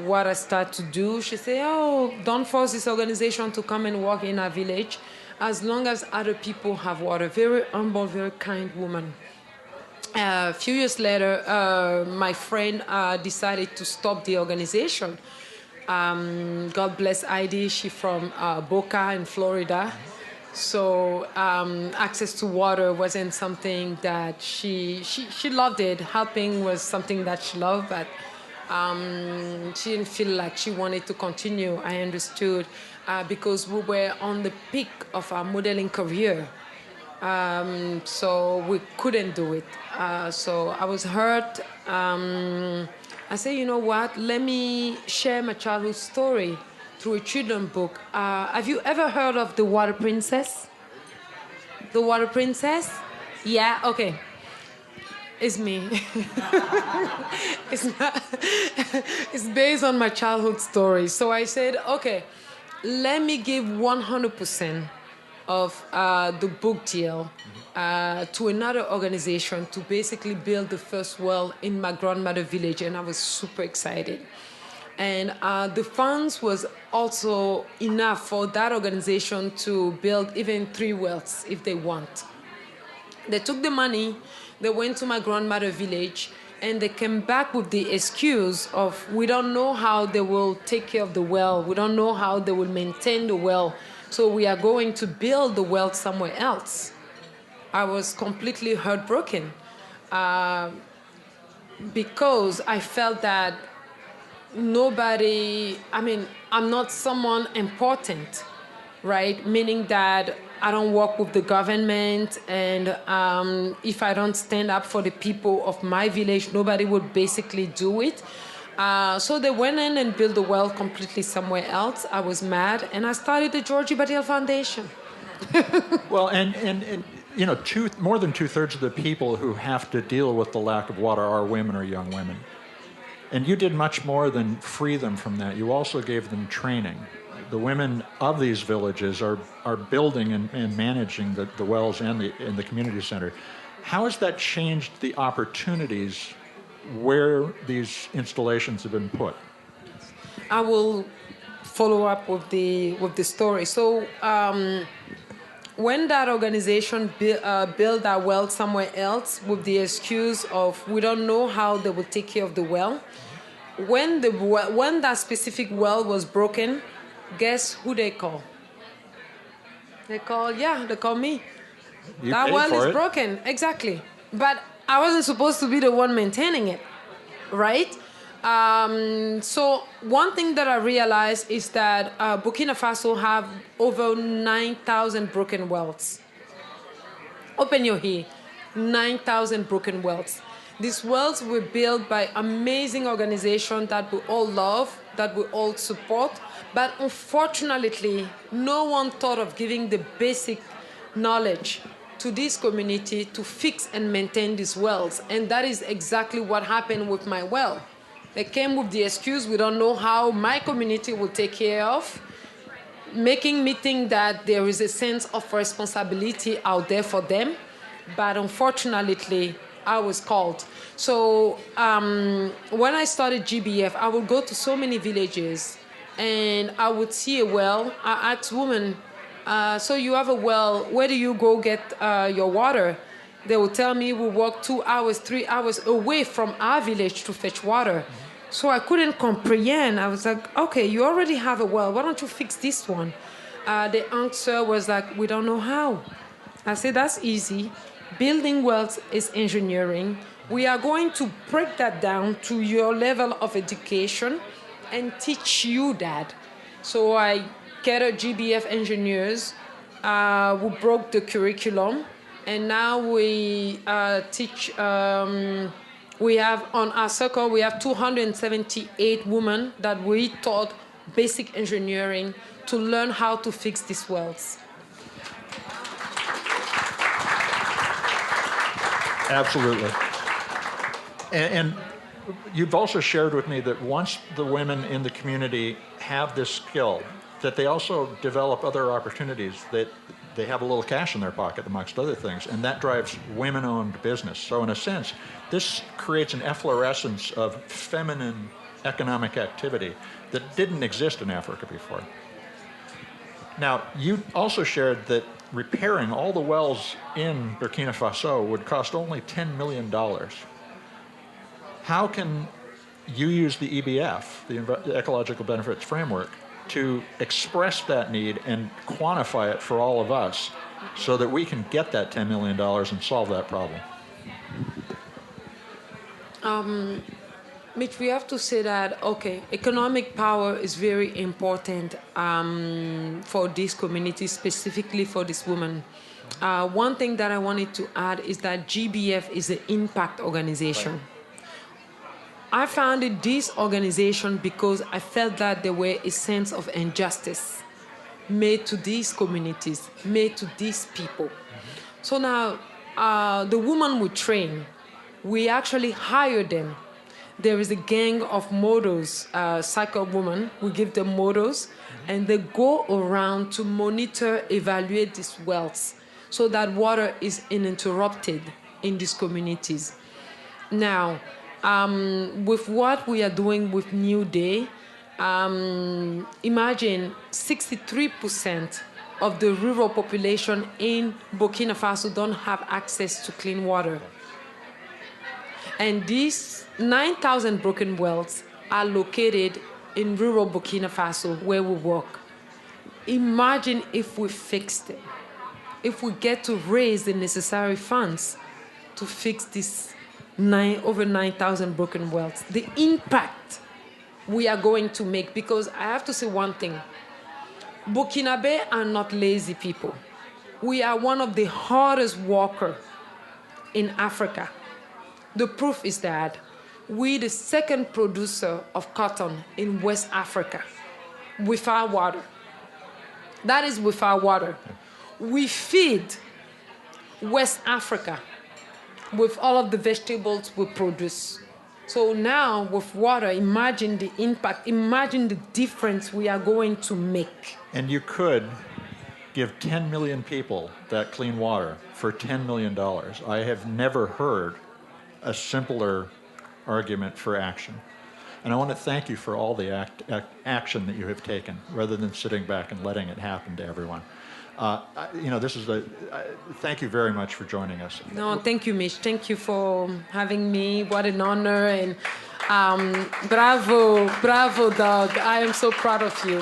what I started to do, she said, oh, don't force this organization to come and work in our village as long as other people have water. Very humble, very kind woman. A few years later, my friend decided to stop the organization. God bless Heidi, she's from Boca in Florida. So access to water wasn't something that she loved it. Helping was something that she loved, but she didn't feel like she wanted to continue. I understood because we were on the peak of our modeling career. So we couldn't do it. So I was hurt. I said, you know what? Let me share my childhood story through a children's book. Have you ever heard of The Water Princess? The Water Princess? Yeah, okay. It's me. It's based on my childhood story. So I said, okay, let me give 100% of the book deal to another organization to basically build the first well in my grandmother's village, and I was super excited. And the funds was also enough for that organization to build even 3 wells if they want. They took the money, they went to my grandmother's village, and they came back with the excuse of, we don't know how they will take care of the well, we don't know how they will maintain the well, so we are going to build the well somewhere else. I was completely heartbroken because I felt that I'm not someone important, right? Meaning that I don't work with the government, and if I don't stand up for the people of my village, nobody would basically do it. So they went in and built the well completely somewhere else. I was mad, and I started the Georgie-Badiel Foundation. Well, and you know, more than 2/3 of the people who have to deal with the lack of water are women or young women. And you did much more than free them from that. You also gave them training. The women of these villages are building and managing the wells and the community center. How has that changed the opportunities where these installations have been put? I will follow up with the story. So when that organization built that well somewhere else with the excuse of, we don't know how they will take care of the well, when that specific well was broken, guess who they call? They call me. That well is broken, exactly. But I wasn't supposed to be the one maintaining it, right? So one thing that I realized is that Burkina Faso have over 9,000 broken wells. Open your ear, 9,000 broken wells. These wells were built by amazing organizations that we all love, that we all support, but unfortunately, no one thought of giving the basic knowledge to this community to fix and maintain these wells. And that is exactly what happened with my well. They came with the excuse, we don't know how my community will take care of, making me think that there is a sense of responsibility out there for them. But unfortunately, I was called. So when I started GBF, I would go to so many villages and I would see a well. I asked women, so you have a well, where do you go get your water? They would tell me we walk 2 hours, 3 hours away from our village to fetch water. So I couldn't comprehend. I was like, okay, you already have a well. Why don't you fix this one? The answer was like, we don't know how. I said, that's easy. Building wells is engineering. We are going to break that down to your level of education and teach you that. So I gathered GBF engineers who broke the curriculum, and now we teach. We have on our circle, we have 278 women that we taught basic engineering to learn how to fix these wells. Absolutely. And you've also shared with me that once the women in the community have this skill, that they also develop other opportunities, that they have a little cash in their pocket, amongst other things, and that drives women-owned business. So in a sense, this creates an efflorescence of feminine economic activity that didn't exist in Africa before. Now, you also shared that repairing all the wells in Burkina Faso would cost only $10 million. How can you use the EBF, the Ecological Benefits Framework, to express that need and quantify it for all of us so that we can get that $10 million and solve that problem? Mitch, we have to say that, okay, economic power is very important for this community, specifically for this woman. One thing that I wanted to add is that GBF is an impact organization. Right. I founded this organization because I felt that there were a sense of injustice made to these communities, made to these people. Mm-hmm. So now the woman we train, we actually hire them. There is a gang of models, cycle women. We give them models, and they go around to monitor, evaluate these wells so that water is uninterrupted in these communities. Now, with what we are doing with Newday, imagine 63% of the rural population in Burkina Faso don't have access to clean water. And these 9,000 broken wells are located in rural Burkina Faso where we work. Imagine if we fix them, if we get to raise the necessary funds to fix these over 9,000 broken wells, the impact we are going to make. Because I have to say one thing, Burkinabe are not lazy people. We are one of the hardest workers in Africa. The proof is that we're the second producer of cotton in West Africa with our water. That is with our water. We feed West Africa with all of the vegetables we produce. So now with water, imagine the impact, imagine the difference we are going to make. And you could give 10 million people that clean water for $10 million. I have never heard a simpler argument for action. And I want to thank you for all the action that you have taken, rather than sitting back and letting it happen to everyone. Thank you very much for joining us. No, thank you, Mitch. Thank you for having me. What an honor. And bravo, Doug. I am so proud of you.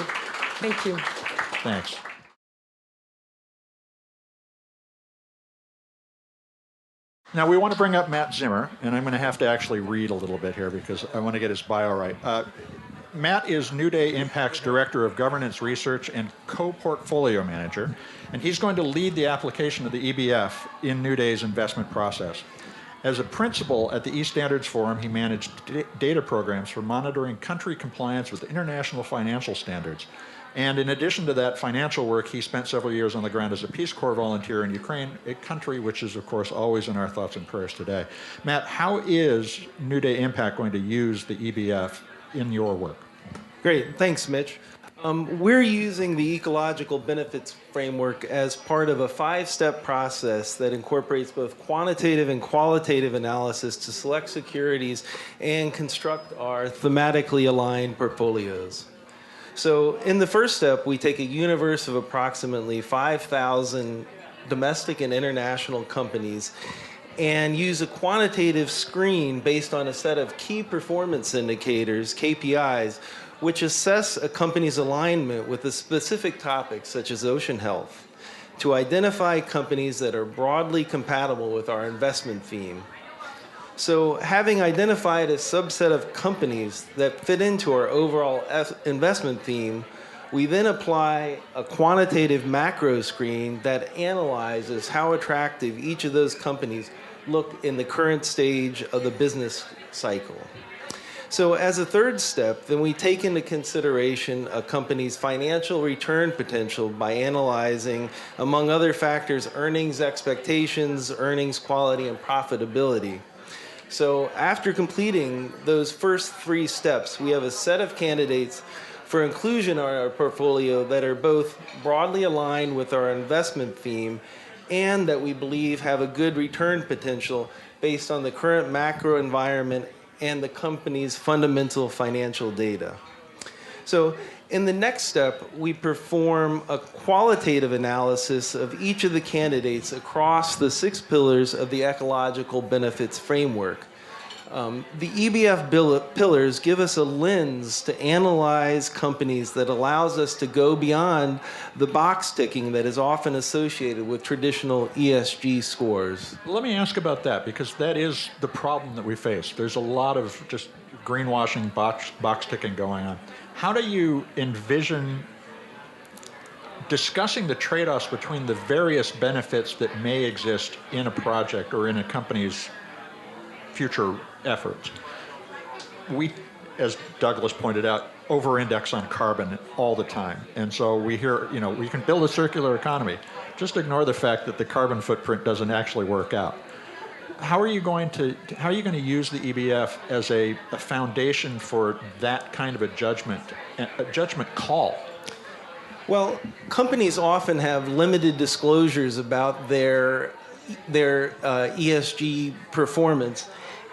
Thank you. Thanks. Now, we want to bring up Matt Zimmer, and I'm going to have to actually read a little bit here because I want to get his bio right. Matt is Newday Impact's Director of Governance Research and Co-Portfolio Manager, and he's going to lead the application of the EBF in Newday's investment process. As a principal at the E-Standards Forum, he managed data programs for monitoring country compliance with international financial standards. And in addition to that financial work, he spent several years on the ground as a Peace Corps volunteer in Ukraine, a country which is, of course, always in our thoughts and prayers today. Matt, how is Newday Impact going to use the EBF in your work? Great, thanks, Mitch. We're using the Ecological Benefits Framework as part of a 5-step process that incorporates both quantitative and qualitative analysis to select securities and construct our thematically aligned portfolios. So in the first step, we take a universe of approximately 5,000 domestic and international companies and use a quantitative screen based on a set of key performance indicators, KPIs, which assess a company's alignment with a specific topic, such as ocean health, to identify companies that are broadly compatible with our investment theme. So having identified a subset of companies that fit into our overall investment theme, we then apply a quantitative macro screen that analyzes how attractive each of those companies look in the current stage of the business cycle. So as a third step, then we take into consideration a company's financial return potential by analyzing, among other factors, earnings expectations, earnings quality, and profitability. So after completing those first 3 steps, we have a set of candidates for inclusion in our portfolio that are both broadly aligned with our investment theme and that we believe have a good return potential based on the current macro environment and the company's fundamental financial data. So in the next step, we perform a qualitative analysis of each of the candidates across the 6 pillars of the Ecological Benefits Framework. The EBF pillars give us a lens to analyze companies that allows us to go beyond the box ticking that is often associated with traditional ESG scores. Let me ask about that, because that is the problem that we face. There's a lot of just greenwashing, box ticking going on. How do you envision discussing the trade-offs between the various benefits that may exist in a project or in a company's future efforts? We, as Douglas pointed out, over-index on carbon all the time. And so we hear, we can build a circular economy. Just ignore the fact that the carbon footprint doesn't actually work out. how are you going to use the EBF as a foundation for that kind of a judgment call? Well, companies often have limited disclosures about their ESG performance,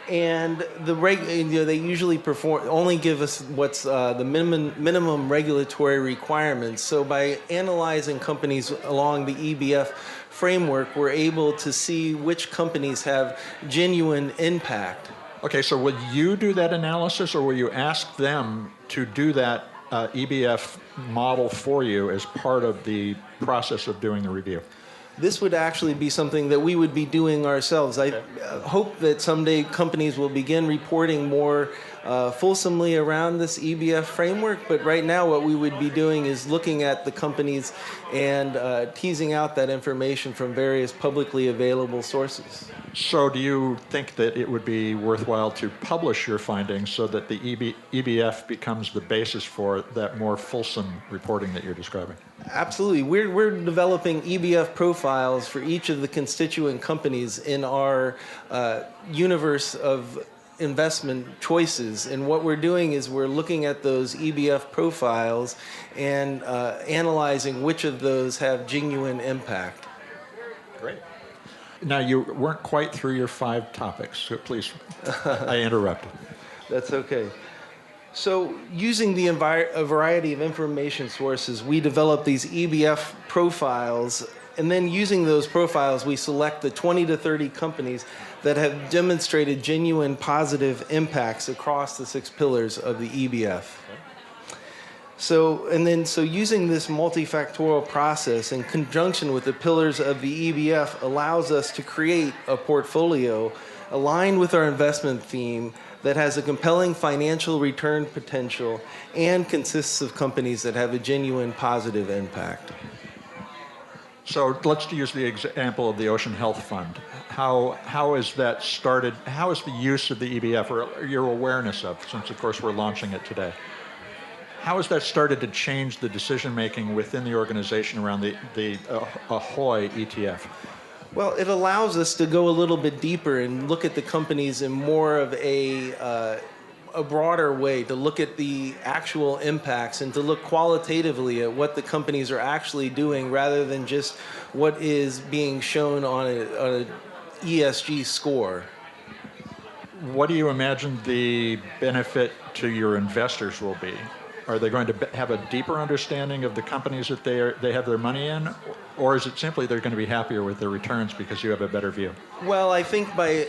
and they usually only give us what's the minimum regulatory requirements. So by analyzing companies along the EBF framework, we're able to see which companies have genuine impact. Okay, so will you do that analysis, or will you ask them to do that EBF model for you as part of the process of doing the review? This would actually be something that we would be doing ourselves. I hope that someday companies will begin reporting more fulsomely around this EBF framework, but right now what we would be doing is looking at the companies and teasing out that information from various publicly available sources. So do you think that it would be worthwhile to publish your findings so that the EBF becomes the basis for that more fulsome reporting that you're describing? Absolutely. We're developing EBF profiles for each of the constituent companies in our universe of investment choices. And what we're doing is we're looking at those EBF profiles and analyzing which of those have genuine impact. Great. Now, you weren't quite through your 5 topics, so please, I interrupted. That's okay. So using a variety of information sources, we develop these EBF profiles, and then using those profiles, we select the 20 to 30 companies that have demonstrated genuine positive impacts across the 6 pillars of the EBF. So using this multifactorial process in conjunction with the pillars of the EBF allows us to create a portfolio aligned with our investment theme that has a compelling financial return potential and consists of companies that have a genuine positive impact. So let's use the example of the Ocean Health Fund. How is that started? How is the use of the EBF, or your awareness of, since of course we're launching it today, how has that started to change the decision-making within the organization around the Ahoy ETF? Well, it allows us to go a little bit deeper and look at the companies in more of a broader way, to look at the actual impacts and to look qualitatively at what the companies are actually doing rather than just what is being shown on a ESG score. What do you imagine the benefit to your investors will be? Are they going to have a deeper understanding of the companies that they have their money in? Or is it simply they're going to be happier with their returns because you have a better view? Well, I think by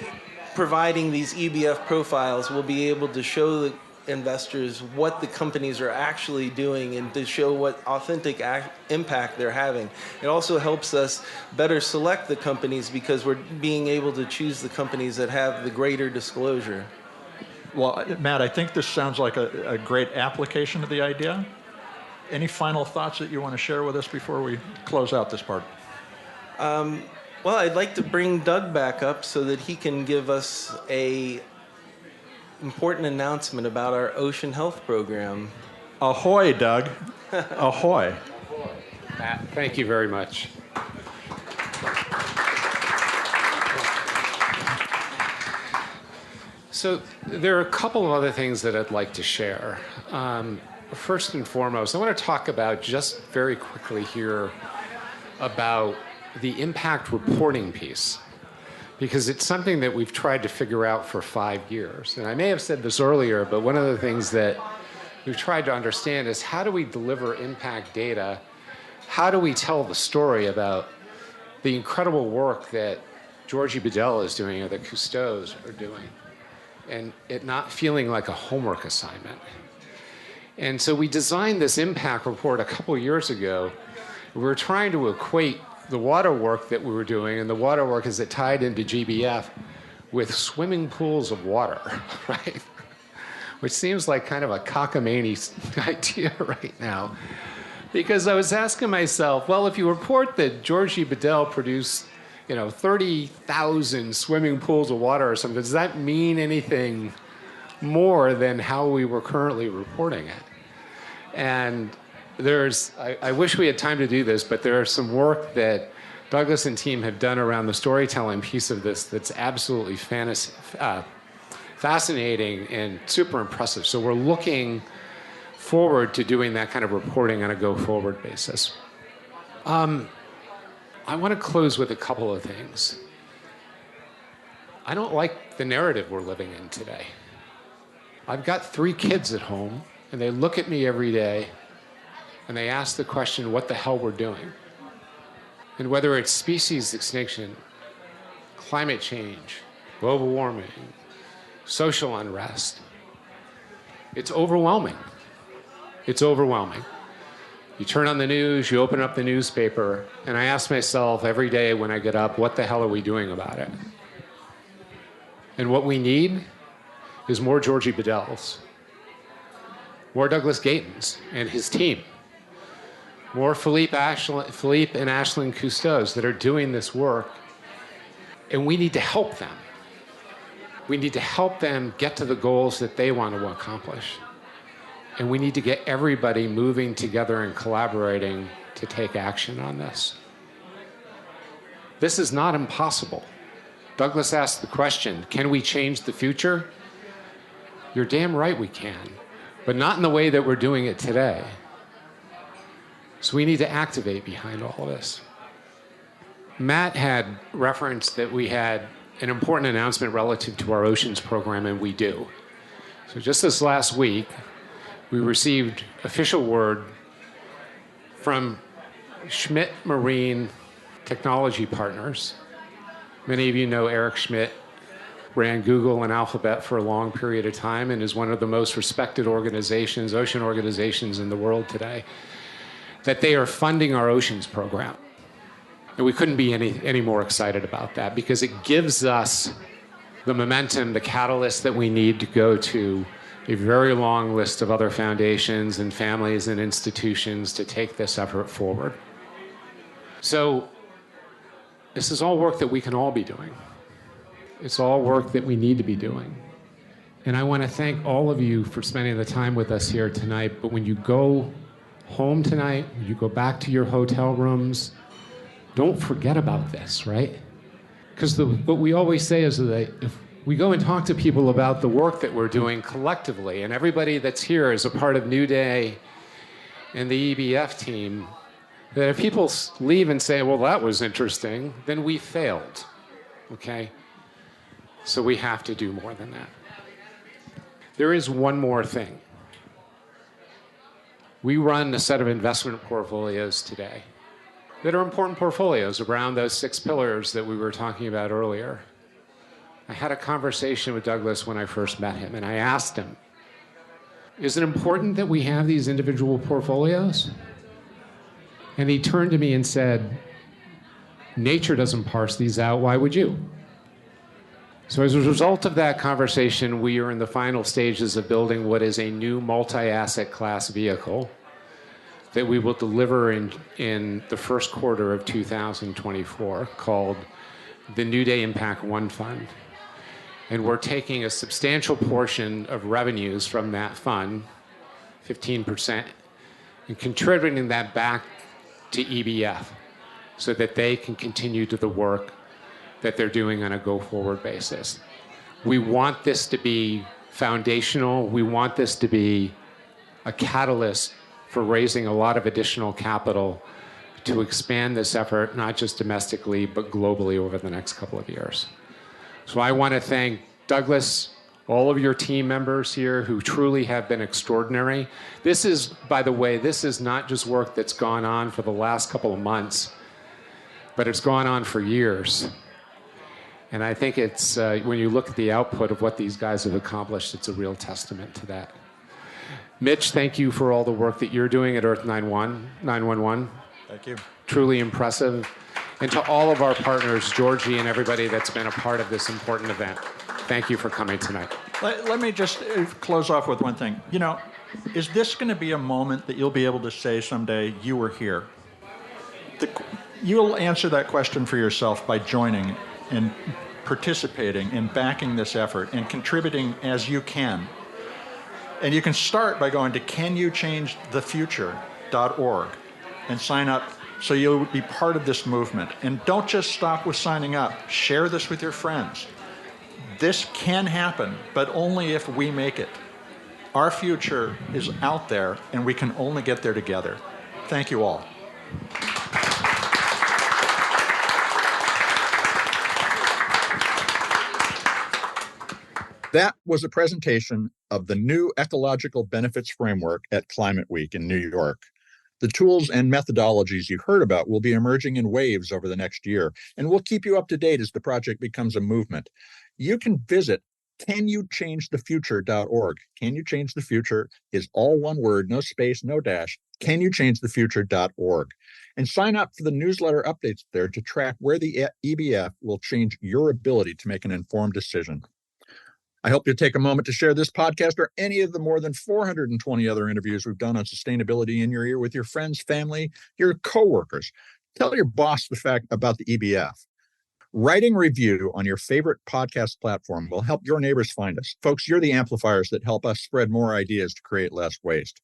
providing these EBF profiles, we'll be able to show the investors what the companies are actually doing and to show what authentic impact they're having. It also helps us better select the companies because we're being able to choose the companies that have the greater disclosure. Well, Matt, I think this sounds like a great application of the idea. Any final thoughts that you want to share with us before we close out this part? Well, I'd like to bring Doug back up so that he can give us an important announcement about our ocean health program. Ahoy, Doug. Ahoy. Matt, thank you very much. So there are a couple of other things that I'd like to share. First and foremost, I want to talk about just very quickly here about the impact reporting piece, because it's something that we've tried to figure out for 5 years. And I may have said this earlier, but one of the things that we've tried to understand is how do we deliver impact data? How do we tell the story about the incredible work that Georgie-Badiel is doing or the Cousteaus are doing, and it not feeling like a homework assignment? And so we designed this impact report a couple years ago. We were trying to equate the water work that we were doing, and the water work as it tied into GBF, with swimming pools of water, right? Which seems like kind of a cockamamie idea right now. Because I was asking myself, well, if you report that Georgie-Badiel produced 30,000 swimming pools of water or something, does that mean anything more than how we were currently reporting it? And I wish we had time to do this, but there is some work that Douglas and team have done around the storytelling piece of this that's absolutely fascinating and super impressive. So we're looking forward to doing that kind of reporting on a go-forward basis. I want to close with a couple of things. I don't like the narrative we're living in today. I've got 3 kids at home, and they look at me every day, and they ask the question, what the hell we're doing? And whether it's species extinction, climate change, global warming, social unrest, it's overwhelming. It's overwhelming. You turn on the news, you open up the newspaper, and I ask myself every day when I get up, what the hell are we doing about it? And what we need is more Georgie-Badiels, more Douglas Gayetons and his team, more Philippe and Ashlyn Cousteaus that are doing this work, and we need to help them. We need to help them get to the goals that they want to accomplish. And we need to get everybody moving together and collaborating to take action on this. This is not impossible. Douglas asked the question, can we change the future? You're damn right we can, but not in the way that we're doing it today. So we need to activate behind all of this. Matt had referenced that we had an important announcement relative to our oceans program, and we do. So just this last week, we received official word from Schmidt Marine Technology Partners. Many of you know Eric Schmidt ran Google and Alphabet for a long period of time and is one of the most respected organizations, ocean organizations in the world today, that they are funding our oceans program. And we couldn't be any more excited about that because it gives us the momentum, the catalyst that we need to go to a very long list of other foundations and families and institutions to take this effort forward. So this is all work that we can all be doing. It's all work that we need to be doing. And I want to thank all of you for spending the time with us here tonight. But when you go home tonight, when you go back to your hotel rooms, don't forget about this, right? Because what we always say is that if we go and talk to people about the work that we're doing collectively, and everybody that's here is a part of Newday and the EBF team, that if people leave and say, well, that was interesting, then we failed, okay? So we have to do more than that. There is one more thing. We run a set of investment portfolios today that are important portfolios around those 6 pillars that we were talking about earlier. I had a conversation with Douglas when I first met him, and I asked him, is it important that we have these individual portfolios? And he turned to me and said, nature doesn't parse these out, why would you? So as a result of that conversation, we are in the final stages of building what is a new multi-asset class vehicle that we will deliver in the first quarter of 2024 called the Newday Impact 1 Fund. And we're taking a substantial portion of revenues from that fund, 15%, and contributing that back to EBF so that they can continue to the work that they're doing on a go-forward basis. We want this to be foundational. We want this to be a catalyst for raising a lot of additional capital to expand this effort, not just domestically, but globally over the next couple of years. So I want to thank Douglas, all of your team members here who truly have been extraordinary. This is, by the way, this is not just work that's gone on for the last couple of months, but it's gone on for years. And I think it's, when you look at the output of what these guys have accomplished, it's a really that. Mitch, thank you for all the work that you're doing at Earth911. Thank you. Truly impressive. And to all of our partners, Georgie and everybody that's been a part of this important event, thank you for coming tonight. Let me just close off with one thing. You know, is this going to be a moment that you'll be able to say someday, you were here? You'll answer that question for yourself by joining and participating and backing this effort and contributing as you can. And you can start by going to canyouchangethefuture.org and sign up so you'll be part of this movement. And don't just stop with signing up. Share this with your friends. This can happen, but only if we make it. Our future is out there, and we can only get there together. Thank you all. That was a presentation of the new Ecological Benefits Framework at Climate Week in New York. The tools and methodologies you heard about will be emerging in waves over the next year, and we'll keep you up to date as the project becomes a movement. You can visit canyouchangethefuture.org. Can You Change the Future is all one word, no space, no dash, canyouchangethefuture.org. And sign up for the newsletter updates there to track where the EBF will change your ability to make an informed decision. I hope you'll take a moment to share this podcast or any of the more than 420 other interviews we've done on sustainability in your ear with your friends, family, your coworkers. Tell your boss the fact about the EBF. Writing review on your favorite podcast platform will help your neighbors find us. Folks, you're the amplifiers that help us spread more ideas to create less waste.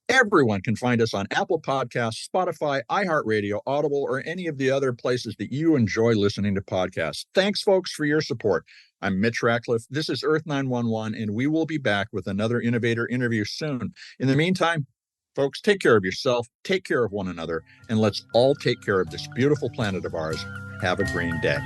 Everyone can find us on Apple Podcasts, Spotify, iHeartRadio, Audible, or any of the other places that you enjoy listening to podcasts. Thanks, folks, for your support. I'm Mitch Ratcliffe. This is Earth911, and we will be back with another innovator interview soon. In the meantime, folks, take care of yourself, take care of one another, and let's all take care of this beautiful planet of ours. Have a green day.